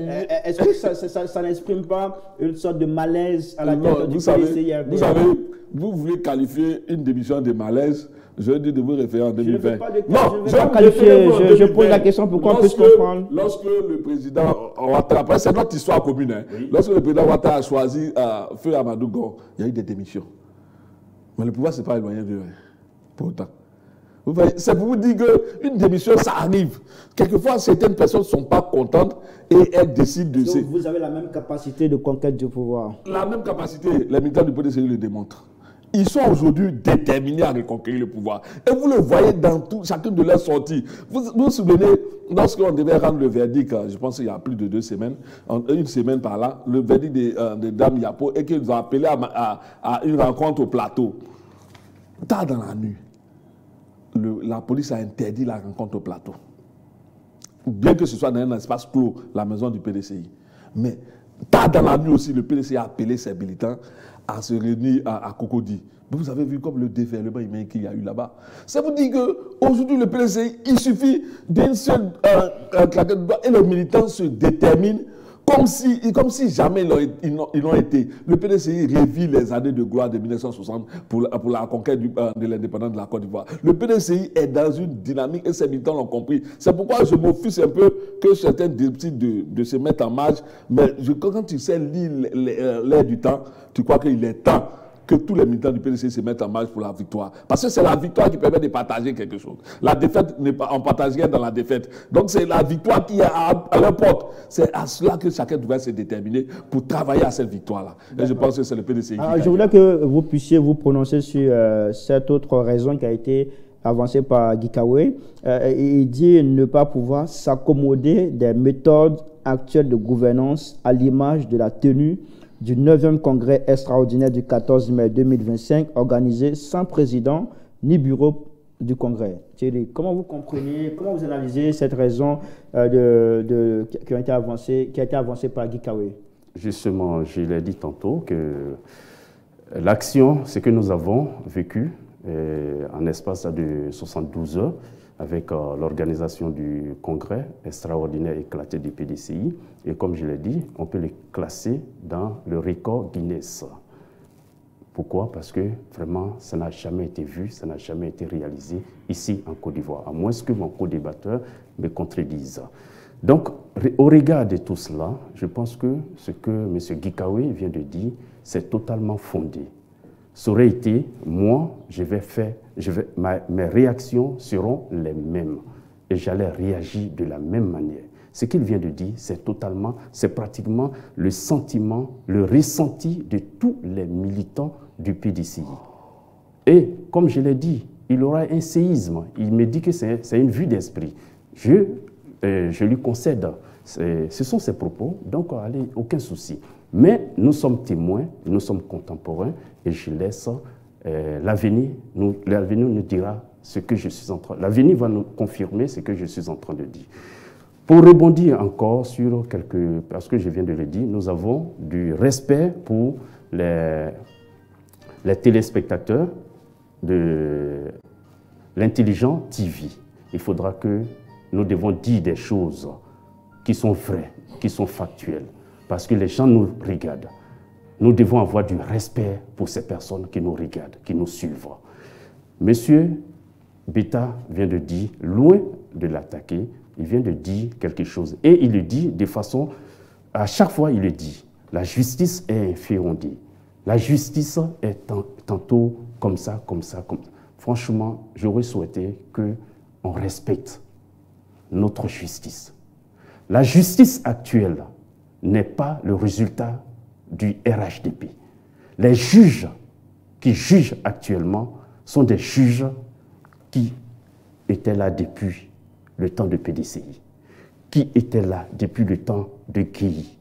Est-ce que ça n'exprime pas une sorte de malaise à la tête du PDCI-RDA? Vous savez, vous voulez qualifier une démission de malaise, je dis de vous référer en 2020. Je pose la question pour qu'on puisse comprendre. Lorsque le président Ouattara, après c'est notre histoire commune, lorsque le président Ouattara a choisi Feu Amadou Go, il y a eu des démissions. Mais le pouvoir ne s'est pas éloigné d'eux, pour autant. C'est pour vous dire qu'une démission, ça arrive. Quelquefois, certaines personnes ne sont pas contentes et elles décident de... Donc, vous avez la même capacité de conquête du pouvoir. La même capacité, les militants du PDCI le démontrent. Ils sont aujourd'hui déterminés à reconquérir le pouvoir. Et vous le voyez dans chacune de leurs sorties. Vous vous souvenez, lorsqu'on devait rendre le verdict, je pense qu'il y a plus de 2 semaines, une semaine par là, le verdict de Dame Yapo, et qu'ils ont appelé à une rencontre au plateau. Tard dans la nuit, la police a interdit la rencontre au plateau. Bien que ce soit dans un espace clos, la maison du PDCI. Mais tard dans la nuit aussi, le PDCI a appelé ses militants à se réunir à Cocody. Vous avez vu comme le déferlement humain qu'il y a eu là-bas. Ça vous dit qu'aujourd'hui, le PDCI, il suffit d'une seule claquette de doigts et les militants se déterminent comme si jamais ils n'ont été. Le PDCI revit les années de gloire de 1960 pour la conquête de l'indépendance de la Côte d'Ivoire. Le PDCI est dans une dynamique et ses militants l'ont compris. C'est pourquoi je m'offusque un peu que certains décident de se mettre en marge. Mais quand tu sais lire l'air du temps, tu crois qu'il est temps que tous les militants du PDCI se mettent en marche pour la victoire. Parce que c'est la victoire qui permet de partager quelque chose. La défaite, on ne partage rien dans la défaite. Donc c'est la victoire qui est à leur porte. C'est à cela que chacun devrait se déterminer pour travailler à cette victoire-là. Et je pense que c'est le PDCI qui gagne. Je voulais que vous puissiez vous prononcer sur cette autre raison qui a été avancée par Guy Kawe. Il dit ne pas pouvoir s'accommoder des méthodes actuelles de gouvernance à l'image de la tenue du 9e congrès extraordinaire du 14 mai 2025, organisé sans président ni bureau du congrès. Thierry, comment vous comprenez, comment vous analysez cette raison qui a été avancée par Guy Kawe? Justement, je l'ai dit tantôt que l'action, ce que nous avons vécu en espace de 72 heures, avec l'organisation du congrès extraordinaire éclaté du PDCI. Et comme je l'ai dit, on peut les classer dans le record Guinness. Pourquoi? Parce que vraiment, ça n'a jamais été vu, ça n'a jamais été réalisé ici en Côte d'Ivoire, à moins que mon co-débatteur me contredise. Donc, au regard de tout cela, je pense que ce que M. Gikawe vient de dire, c'est totalement fondé. Ça aurait été, moi, mes réactions seront les mêmes et j'allais réagir de la même manière. Ce qu'il vient de dire, c'est pratiquement le sentiment, le ressenti de tous les militants du PDCI. Et comme je l'ai dit, il aura un séisme. Il me dit que c'est une vue d'esprit. Je lui concède. Ce sont ses propos, donc allez, aucun souci. Mais nous sommes témoins, nous sommes contemporains, et je laisse l'avenir nous dira ce que je suis en train. L'avenir va nous confirmer ce que je suis en train de dire. Pour rebondir encore sur parce que je viens de le dire, nous avons du respect pour les téléspectateurs de l'intelligent TV. Il faudra que nous devons dire des choses qui sont vraies, qui sont factuelles, parce que les gens nous regardent. Nous devons avoir du respect pour ces personnes qui nous regardent, qui nous suivent. Monsieur Beta vient de dire, loin de l'attaquer, il vient de dire quelque chose. Et il le dit de façon, à chaque fois il le dit, la justice est inféondée. La justice est tantôt comme ça, comme ça, comme ça. Franchement, j'aurais souhaité qu'on respecte notre justice. La justice actuelle n'est pas le résultat du RHDP. Les juges qui jugent actuellement sont des juges qui étaient là depuis le temps de PDCI, qui étaient là depuis le temps de Guéhi,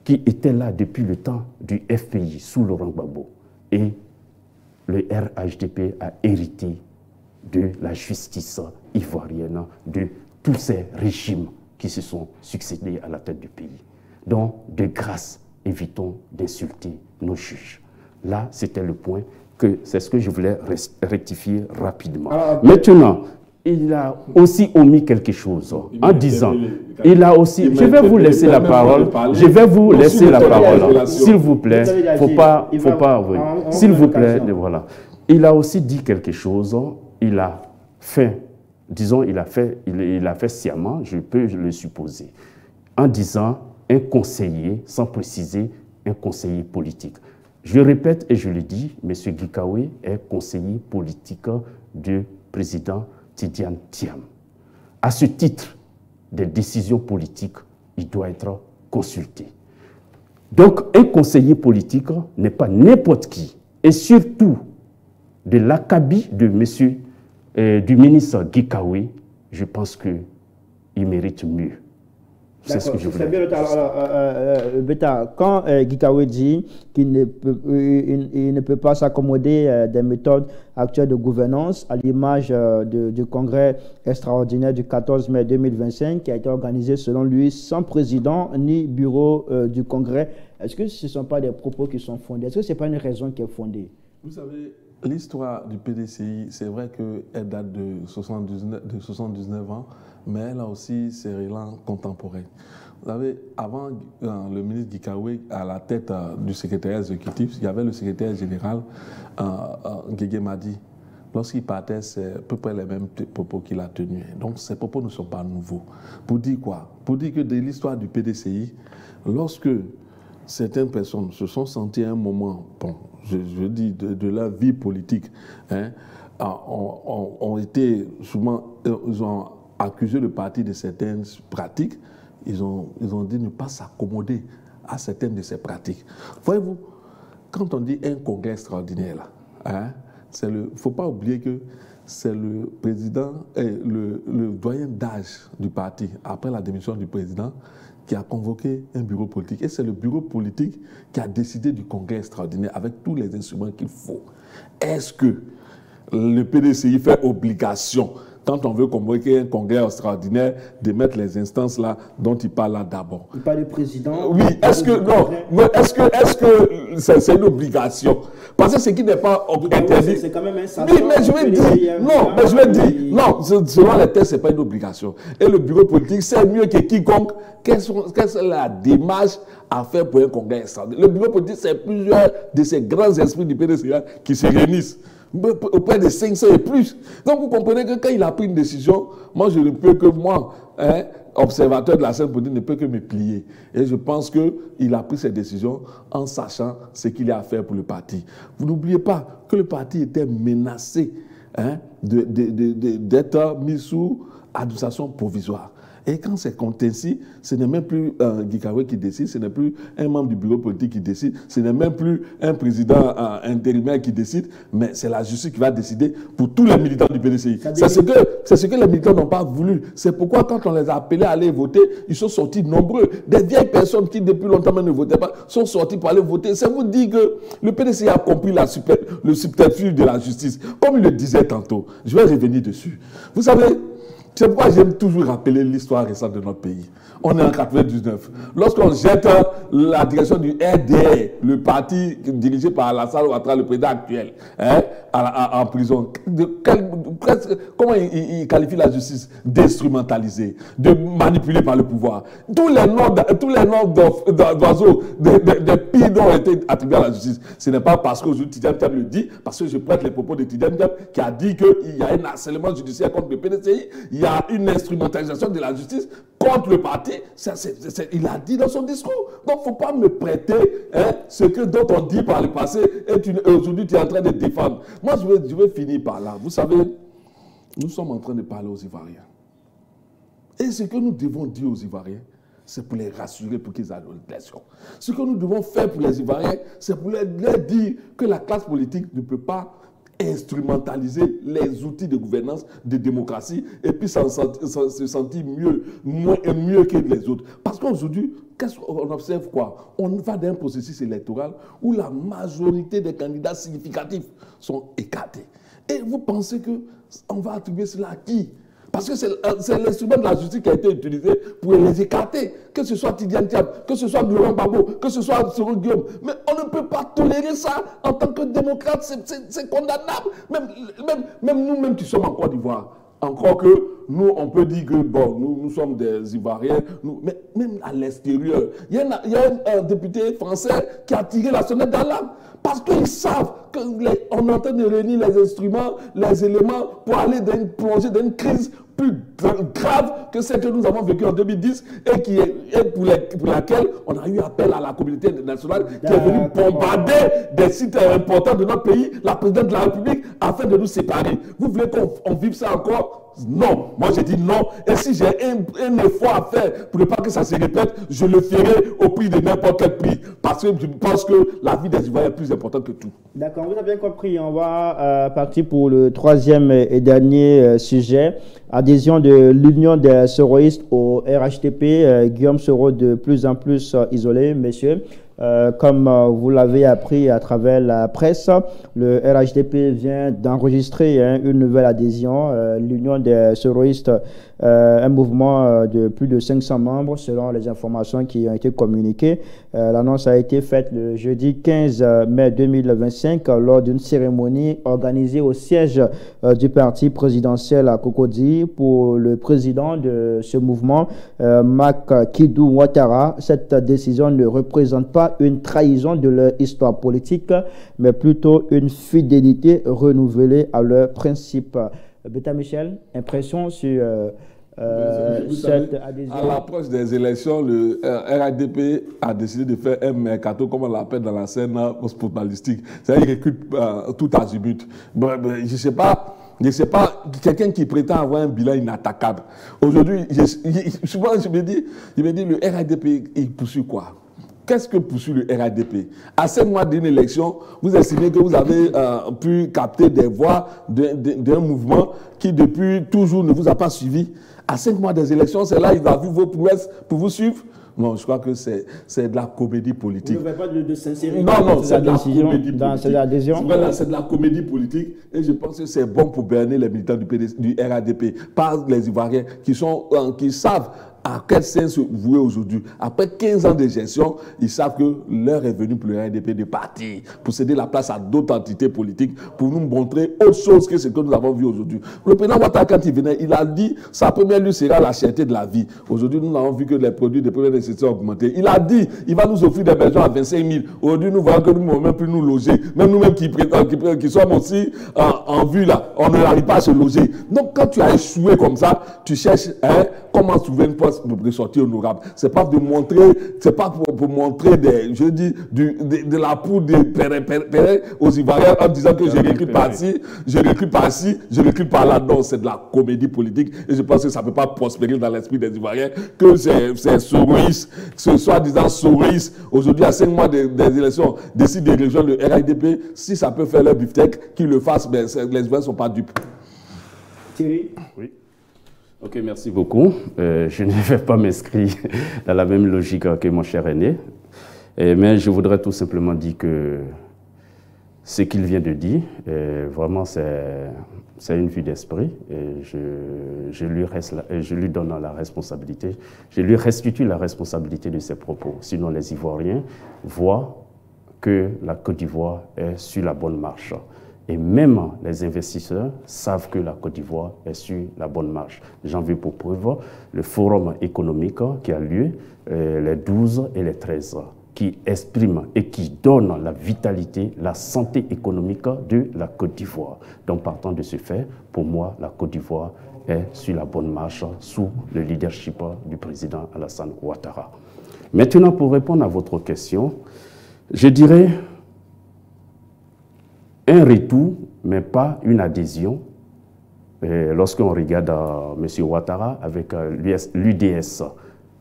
qui étaient là depuis le temps du FPI sous Laurent Gbagbo. Et le RHDP a hérité de la justice ivoirienne, de tous ces régimes qui se sont succédés à la tête du pays. Donc, de grâce, évitons d'insulter nos juges. Là, c'était le point, c'est ce que je voulais rectifier rapidement. Maintenant, il a aussi omis quelque chose en disant, il a aussi, je vais vous laisser la parole, s'il vous plaît, faut pas, s'il vous plaît, voilà. Il a aussi dit quelque chose, il a fait, disons, il a fait sciemment, je peux le supposer, en disant un conseiller, sans préciser un conseiller politique. Je répète et je le dis, M. Gikawe est conseiller politique du président Tidiane Thiam. À ce titre, des décisions politiques, il doit être consulté. Donc, un conseiller politique n'est pas n'importe qui, et surtout de l'acabit de du ministre Gikawe, je pense qu'il mérite mieux. C'est ce que je voulais dire. Beta, quand Gikawe dit qu'il ne peut pas s'accommoder des méthodes actuelles de gouvernance, à l'image du congrès extraordinaire du 14 mai 2025, qui a été organisé selon lui sans président ni bureau du congrès, est-ce que ce ne sont pas des propos qui sont fondés? Est-ce que ce n'est pas une raison qui est fondée? Vous savez, l'histoire du PDCI, c'est vrai qu'elle date de 79 ans, mais elle a aussi ses relents contemporains. Vous savez, avant le ministre Gikawe à la tête du secrétariat exécutif, il y avait le secrétaire général Guégué Madi. Lorsqu'il partait, c'est à peu près les mêmes propos qu'il a tenus. Donc ces propos ne sont pas nouveaux. Pour dire quoi? Pour dire que de l'histoire du PDCI, lorsque certaines personnes se sont senties à un moment, bon, je dis de leur vie politique, hein, ont été souvent, ils ont accusé le parti de certaines pratiques, ils ont dit ne pas s'accommoder à certaines de ces pratiques. Voyez-vous, quand on dit un congrès extraordinaire, là, hein, il ne faut pas oublier que c'est le président, le doyen d'âge du parti, après la démission du président, qui a convoqué un bureau politique. Et c'est le bureau politique qui a décidé du congrès extraordinaire avec tous les instruments qu'il faut. Est-ce que le PDCI fait obligation quand on veut convoquer un congrès extraordinaire, de mettre les instances là dont il parle là d'abord. Il parle du président. Oui, est-ce que c'est une obligation? Parce que ce qui n'est pas interdit. C'est quand même un Oui, mais je vais dire, non, selon les textes, ce n'est pas une obligation. Et le bureau politique sait mieux que quiconque quelle est la démarche à faire pour un congrès extraordinaire. Le bureau politique, c'est plusieurs de ces grands esprits du PDCA qui se réunissent. Auprès de 500 et plus. Donc vous comprenez que quand il a pris une décision, moi je ne peux que observateur de la scène politique, ne peut que me plier. Et je pense qu'il a pris cette décision en sachant ce qu'il y a à faire pour le parti. Vous n'oubliez pas que le parti était menacé d'être mis sous administration provisoire. Et quand c'est comme ainsi, ce n'est même plus Guy Karoué qui décide, ce n'est plus un membre du bureau politique qui décide, ce n'est même plus un président intérimaire qui décide, mais c'est la justice qui va décider pour tous les militants du PDCI. C'est ce que les militants n'ont pas voulu. C'est pourquoi quand on les a appelés à aller voter, ils sont sortis nombreux. Des vieilles personnes qui depuis longtemps même ne votaient pas sont sorties pour aller voter. Ça vous dit que le PDCI a compris le subterfuge de la justice. Comme il le disait tantôt, je vais revenir dessus. Vous savez, c'est pourquoi j'aime toujours rappeler l'histoire récente de notre pays. On est en 99. Lorsqu'on jette la direction du RDR, le parti dirigé par Alassane Ouattara, le président actuel, en prison, comment il qualifie la justice? D'instrumentaliser, de manipuler par le pouvoir. Tous les noms d'oiseaux, de pieds ont été attribués à la justice. Ce n'est pas parce qu'aujourd'hui Tidjane Thiam le dit, parce que je prête les propos de Tidjane Thiam qui a dit qu'il y a un harcèlement judiciaire contre le PDCI, il y a une instrumentalisation de la justice contre le parti. Il a dit dans son discours. Donc, il ne faut pas me prêter ce dont on dit par le passé et aujourd'hui tu es en train de défendre. Moi, je vais finir par là. Vous savez, nous sommes en train de parler aux Ivoiriens. Et ce que nous devons dire aux Ivoiriens, c'est pour les rassurer, pour qu'ils aient l'élection. Ce que nous devons faire pour les Ivoiriens, c'est pour leur dire que la classe politique ne peut pas instrumentaliser les outils de gouvernance, de démocratie, et puis se sentir mieux que les autres. Parce qu'aujourd'hui, qu'est-ce qu'on observe quoi? On va dans un processus électoral où la majorité des candidats significatifs sont écartés. Et vous pensez qu'on va attribuer cela à qui? Parce que c'est l'instrument de la justice qui a été utilisé pour les écarter. Que ce soit Tidjane Thiam, que ce soit Laurent Gbagbo, que ce soit Cyril Guillaume. Mais on ne peut pas tolérer ça en tant que démocrate. C'est condamnable. Même nous-mêmes qui sommes en Côte d'Ivoire. Encore que nous, on peut dire que bon, nous sommes des Ivoiriens, mais même à l'extérieur, il y a un député français qui a tiré la sonnette d'alarme parce qu'ils savent qu'on est en train de réunir les instruments, les éléments pour aller plonger dans une crise plus grave que celle que nous avons vécue en 2010 et pour laquelle on a eu appel à la communauté internationale qui est venue bombarder des sites importants de notre pays, la présidente de la République, afin de nous séparer. Vous voulez qu'on vive ça encore? Non. Moi, j'ai dit non. Et si j'ai un effort à faire pour ne pas que ça se répète, je le ferai au prix de n'importe quel prix. Parce que je pense que la vie des Ivoiriens est plus importante que tout. D'accord, vous avez bien compris. On va partir pour le troisième et dernier sujet. Adhésion de l'Union des Soroistes au RHDP. Guillaume Soro de plus en plus isolé, messieurs. Comme vous l'avez appris à travers la presse, le RHDP vient d'enregistrer une nouvelle adhésion. L'Union des Soroistes, un mouvement de plus de 500 membres selon les informations qui ont été communiquées. L'annonce a été faite le jeudi 15 mai 2025 lors d'une cérémonie organisée au siège du parti présidentiel à Cocody. Pour le président de ce mouvement, Macky Ouattara, cette décision ne représente pas une trahison de leur histoire politique, mais plutôt une fidélité renouvelée à leurs principes. Beta Michel, impression sur cette adhésion? À l'approche des élections, le RHDP a décidé de faire un mercato, comme on l'appelle dans la scène footballistique. C'est-à-dire qu'il recrute tout azimut. Je ne sais pas, quelqu'un qui prétend avoir un bilan inattaquable. Aujourd'hui, souvent je me dis, le RHDP, il poursuit quoi? Qu'est-ce que poursuit le RHDP? À 5 mois d'une élection, vous estimez que vous avez pu capter des voix d'un mouvement qui depuis toujours ne vous a pas suivi. À 5 mois des élections, c'est là qu'il va vu vos prouesses pour vous suivre. Non, je crois que c'est de la comédie politique. Vous ne voulez pas de sincérité non, c'est de la comédie politique. Dans ces adhésions? Voilà, c'est de la comédie politique et je pense que c'est bon pour berner les militants du RADP, pas les Ivoiriens qui savent à quel sens se vouer aujourd'hui. Après 15 ans de gestion, ils savent que l'heure est venue pour le RDP de partir, pour céder la place à d'autres entités politiques, pour nous montrer autre chose que ce que nous avons vu aujourd'hui. Le président Ouattara, quand il venait, il a dit sa première lutte sera la cherté de la vie. Aujourd'hui, nous avons vu que les produits de première nécessité ont augmenté. Il a dit il va nous offrir des maisons à 25 000. Aujourd'hui, nous voyons que nous ne pouvons même plus nous loger. Même nous-mêmes qui sommes aussi en vue là, on n'arrive pas à se loger. Donc, quand tu as échoué comme ça, tu cherches comment trouver une poste de sortie honorable. C'est pas de montrer, c'est pas pour montrer de la poudre de péré aux Ivoiriens en disant que je recrute par-ci, je recrute par-ci, je recrute par-là. Non, c'est de la comédie politique et je pense que ça ne peut pas prospérer dans l'esprit des Ivoiriens que c'est Soroïs, ce soi-disant Soroïs, aujourd'hui à 5 mois des élections, décide de rejoindre le RADP. Si ça peut faire leur beefsteak, qu'ils le fassent, mais les Ivoiriens ne sont pas dupes. Thierry? Oui. Ok, merci beaucoup. Je ne vais pas m'inscrire dans la même logique que mon cher aîné, mais je voudrais tout simplement dire que ce qu'il vient de dire, vraiment, c'est une vue d'esprit et je lui donne la responsabilité, je lui restitue la responsabilité de ses propos. Sinon, les Ivoiriens voient que la Côte d'Ivoire est sur la bonne marche. Et même les investisseurs savent que la Côte d'Ivoire est sur la bonne marche. J'en veux pour preuve le forum économique qui a lieu les 12 et les 13, qui exprime et qui donne la vitalité, la santé économique de la Côte d'Ivoire. Donc partant de ce fait, pour moi, la Côte d'Ivoire est sur la bonne marche sous le leadership du président Alassane Ouattara. Maintenant, pour répondre à votre question, je dirais un retour, mais pas une adhésion. Lorsqu'on regarde M. Ouattara avec l'UDS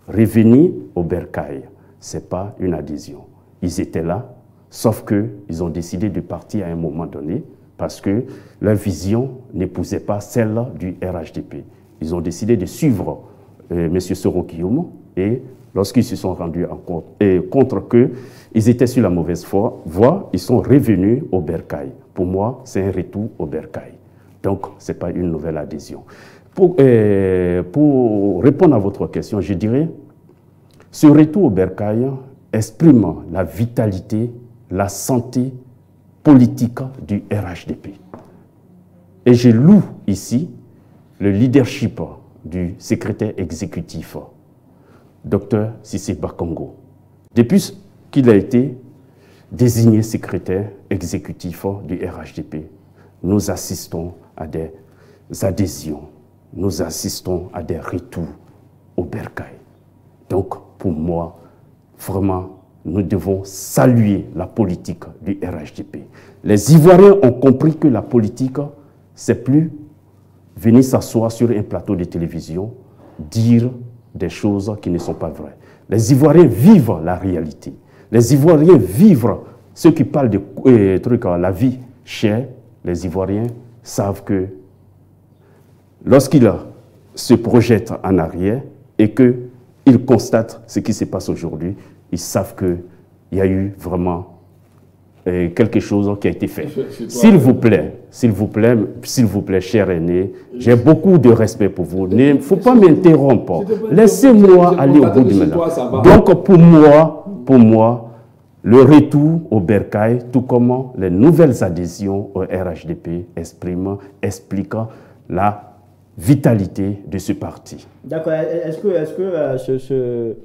revenir au Bercail, ce n'est pas une adhésion. Ils étaient là, sauf qu'ils ont décidé de partir à un moment donné parce que leur vision n'épousait pas celle du RHDP. Ils ont décidé de suivre M. Soro Guillaume et lorsqu'ils se sont rendus contre qu'ils étaient sur la mauvaise voie, ils sont revenus au Bercail. Pour moi, c'est un retour au Bercail. Donc, ce n'est pas une nouvelle adhésion. Pour répondre à votre question, je dirais, ce retour au Bercail exprime la vitalité, la santé politique du RHDP. Et je loue ici le leadership du secrétaire exécutif, Dr Cissé Bakongo. Depuis qu'il a été désigné secrétaire exécutif du RHDP, nous assistons à des adhésions, nous assistons à des retours au Bercail. Donc, pour moi, vraiment, nous devons saluer la politique du RHDP. Les Ivoiriens ont compris que la politique, c'est plus venir s'asseoir sur un plateau de télévision, dire des choses qui ne sont pas vraies. Les Ivoiriens vivent la réalité. Les Ivoiriens vivent ceux qui parlent de trucs la vie chère. Les Ivoiriens savent que lorsqu'ils se projettent en arrière et qu'ils constatent ce qui se passe aujourd'hui, ils savent qu'il y a eu vraiment quelque chose qui a été fait. S'il vous plaît, cher aîné, j'ai beaucoup de respect pour vous. Il ne faut pas m'interrompre. Laissez-moi aller au bout du ménage. Donc, pour moi, le retour au Bercail, tout comme les nouvelles adhésions au RHDP, expliquent la vitalité de ce parti. D'accord. Est-ce que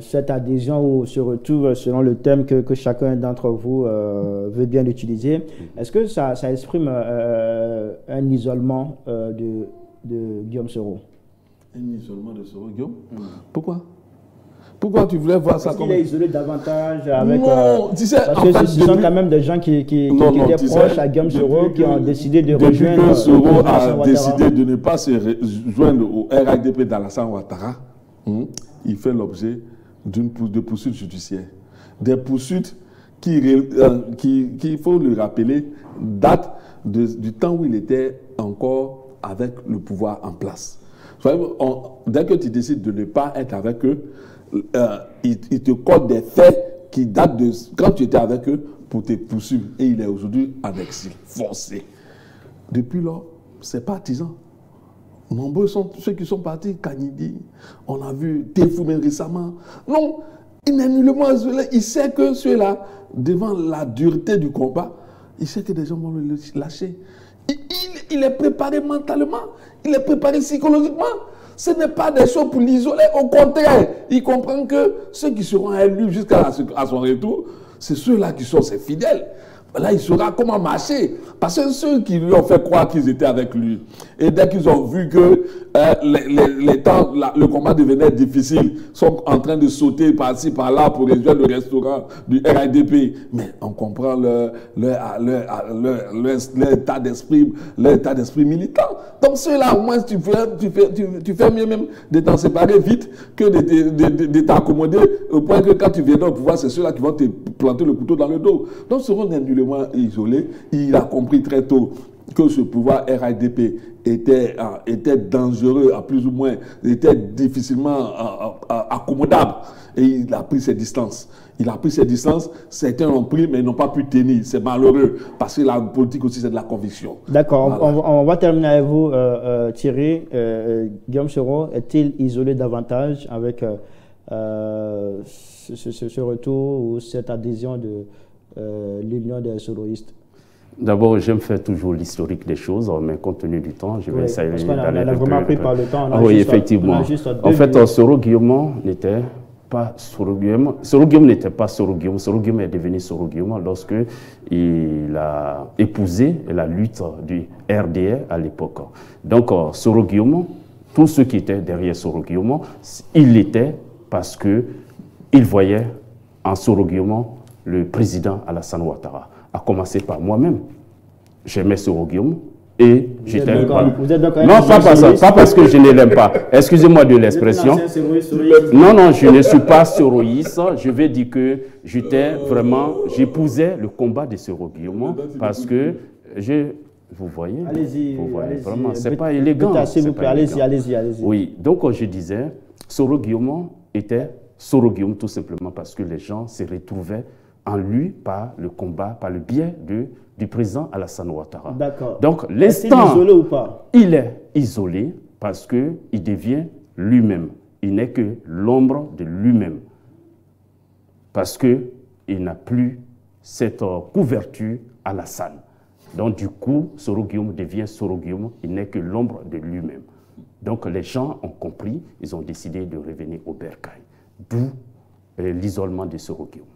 cette adhésion ou ce retour, selon le thème que chacun d'entre vous veut bien utiliser, est-ce que ça exprime un isolement de Guillaume Soro? Un isolement de Soro Guillaume? Pourquoi tu voulais voir ça comme... Il est isolé davantage avec... Non, tu sais, parce que ce sont quand même des gens qui étaient proches à Guillaume Soro qui ont décidé de rejoindre... Depuis que Soro a décidé de ne pas se joindre au RHDP d'Alassane Ouattara, il fait l'objet de poursuites judiciaires. Des poursuites qui, il faut le rappeler, datent du temps où il était encore avec le pouvoir en place. Dès que tu décides de ne pas être avec eux, ils te codent des faits qui datent de quand tu étais avec eux pour te poursuivre. Et il est aujourd'hui en exil, forcé. Depuis lors, ses partisans, nombreux sont ceux qui sont partis, Kanidi, on a vu Tefoumé récemment. Non, il n'est nullement isolé. Il sait que ceux-là, devant la dureté du combat, il sait que des gens vont le lâcher. Il est préparé mentalement, il est préparé psychologiquement. Ce n'est pas des choses pour l'isoler. Au contraire, il comprend que ceux qui seront élus jusqu'à son retour, c'est ceux-là qui sont ses fidèles. Là, il saura comment marcher. Parce que ceux qui lui ont fait croire qu'ils étaient avec lui, et dès qu'ils ont vu que le combat devenait difficile, sont en train de sauter par-ci, par-là pour réduire le restaurant du RIDP. Mais on comprend leur état d'esprit militant. Donc ceux-là, au moins, tu fais mieux même de t'en séparer vite que de t'accommoder au point que quand tu viendras au pouvoir, c'est ceux-là qui vont te planter le couteau dans le dos. Donc ce rôle nullement isolé, il a compris très tôt que ce pouvoir RIDP était dangereux, à plus ou moins, était difficilement accommodable. Et il a pris ses distances. Certains l'ont pris, mais ils n'ont pas pu tenir. C'est malheureux, parce que la politique aussi, c'est de la conviction. D'accord, voilà. On va terminer avec vous, Thierry. Guillaume Soro est-il isolé davantage avec ce retour ou cette adhésion de l'Union des soroistes? D'abord, j'aime faire toujours l'historique des choses, mais compte tenu du temps, je vais essayer d'aller un peu. On a vraiment pris par le temps. Oui, effectivement. En fait, Soro Guillaume n'était pas Soro Guillaume. Soro Guillaume n'était pas Soro Guillaume. Soro Guillaume est devenu Soro Guillaume lorsque il a épousé la lutte du RDR à l'époque. Donc, Soro Guillaume, tous ceux qui étaient derrière Soro Guillaume, il l'était parce qu'il voyait en Soro Guillaume le président Alassane Ouattara, à commencer par moi-même. J'aimais Soro Guillaume et j'étais... Non, pas parce que je ne l'aime pas. Excusez-moi de l'expression. Non, je ne suis pas soroïste. Je vais dire que j'épousais le combat de Soro Guillaume parce que vous voyez, vraiment, c'est pas élégant. Allez-y. Oui, donc je disais, Soro Guillaume était Soro Guillaume tout simplement parce que les gens se retrouvaient en lui par le combat, par le biais du président Alassane Ouattara. D'accord. Donc, l'instant, est-il isolé ou pas? Il est isolé parce qu'il devient lui-même. Il n'est que l'ombre de lui-même. Parce qu'il n'a plus cette couverture Alassane. Donc, du coup, Soro Guillaume devient Soro Guillaume. Il n'est que l'ombre de lui-même. Donc, les gens ont compris, ils ont décidé de revenir au bercail. D'où l'isolement de Soro Guillaume.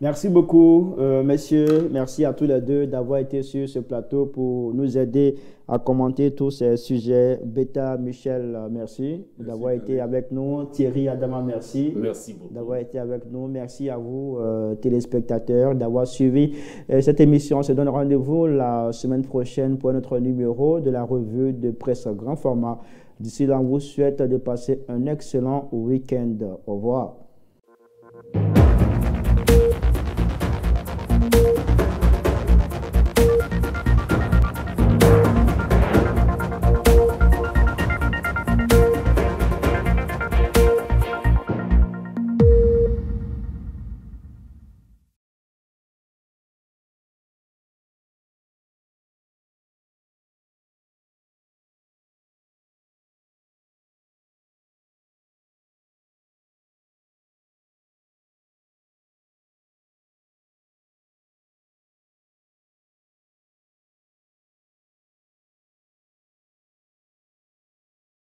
Merci beaucoup, messieurs. Merci à tous les deux d'avoir été sur ce plateau pour nous aider à commenter tous ces sujets. Beta Michel, merci d'avoir été avec nous. Thierry Adama, merci. Merci beaucoup d'avoir été avec nous. Merci à vous, téléspectateurs, d'avoir suivi cette émission. On se donne rendez-vous la semaine prochaine pour notre numéro de la revue de presse grand format. D'ici là, on vous souhaite de passer un excellent week-end. Au revoir.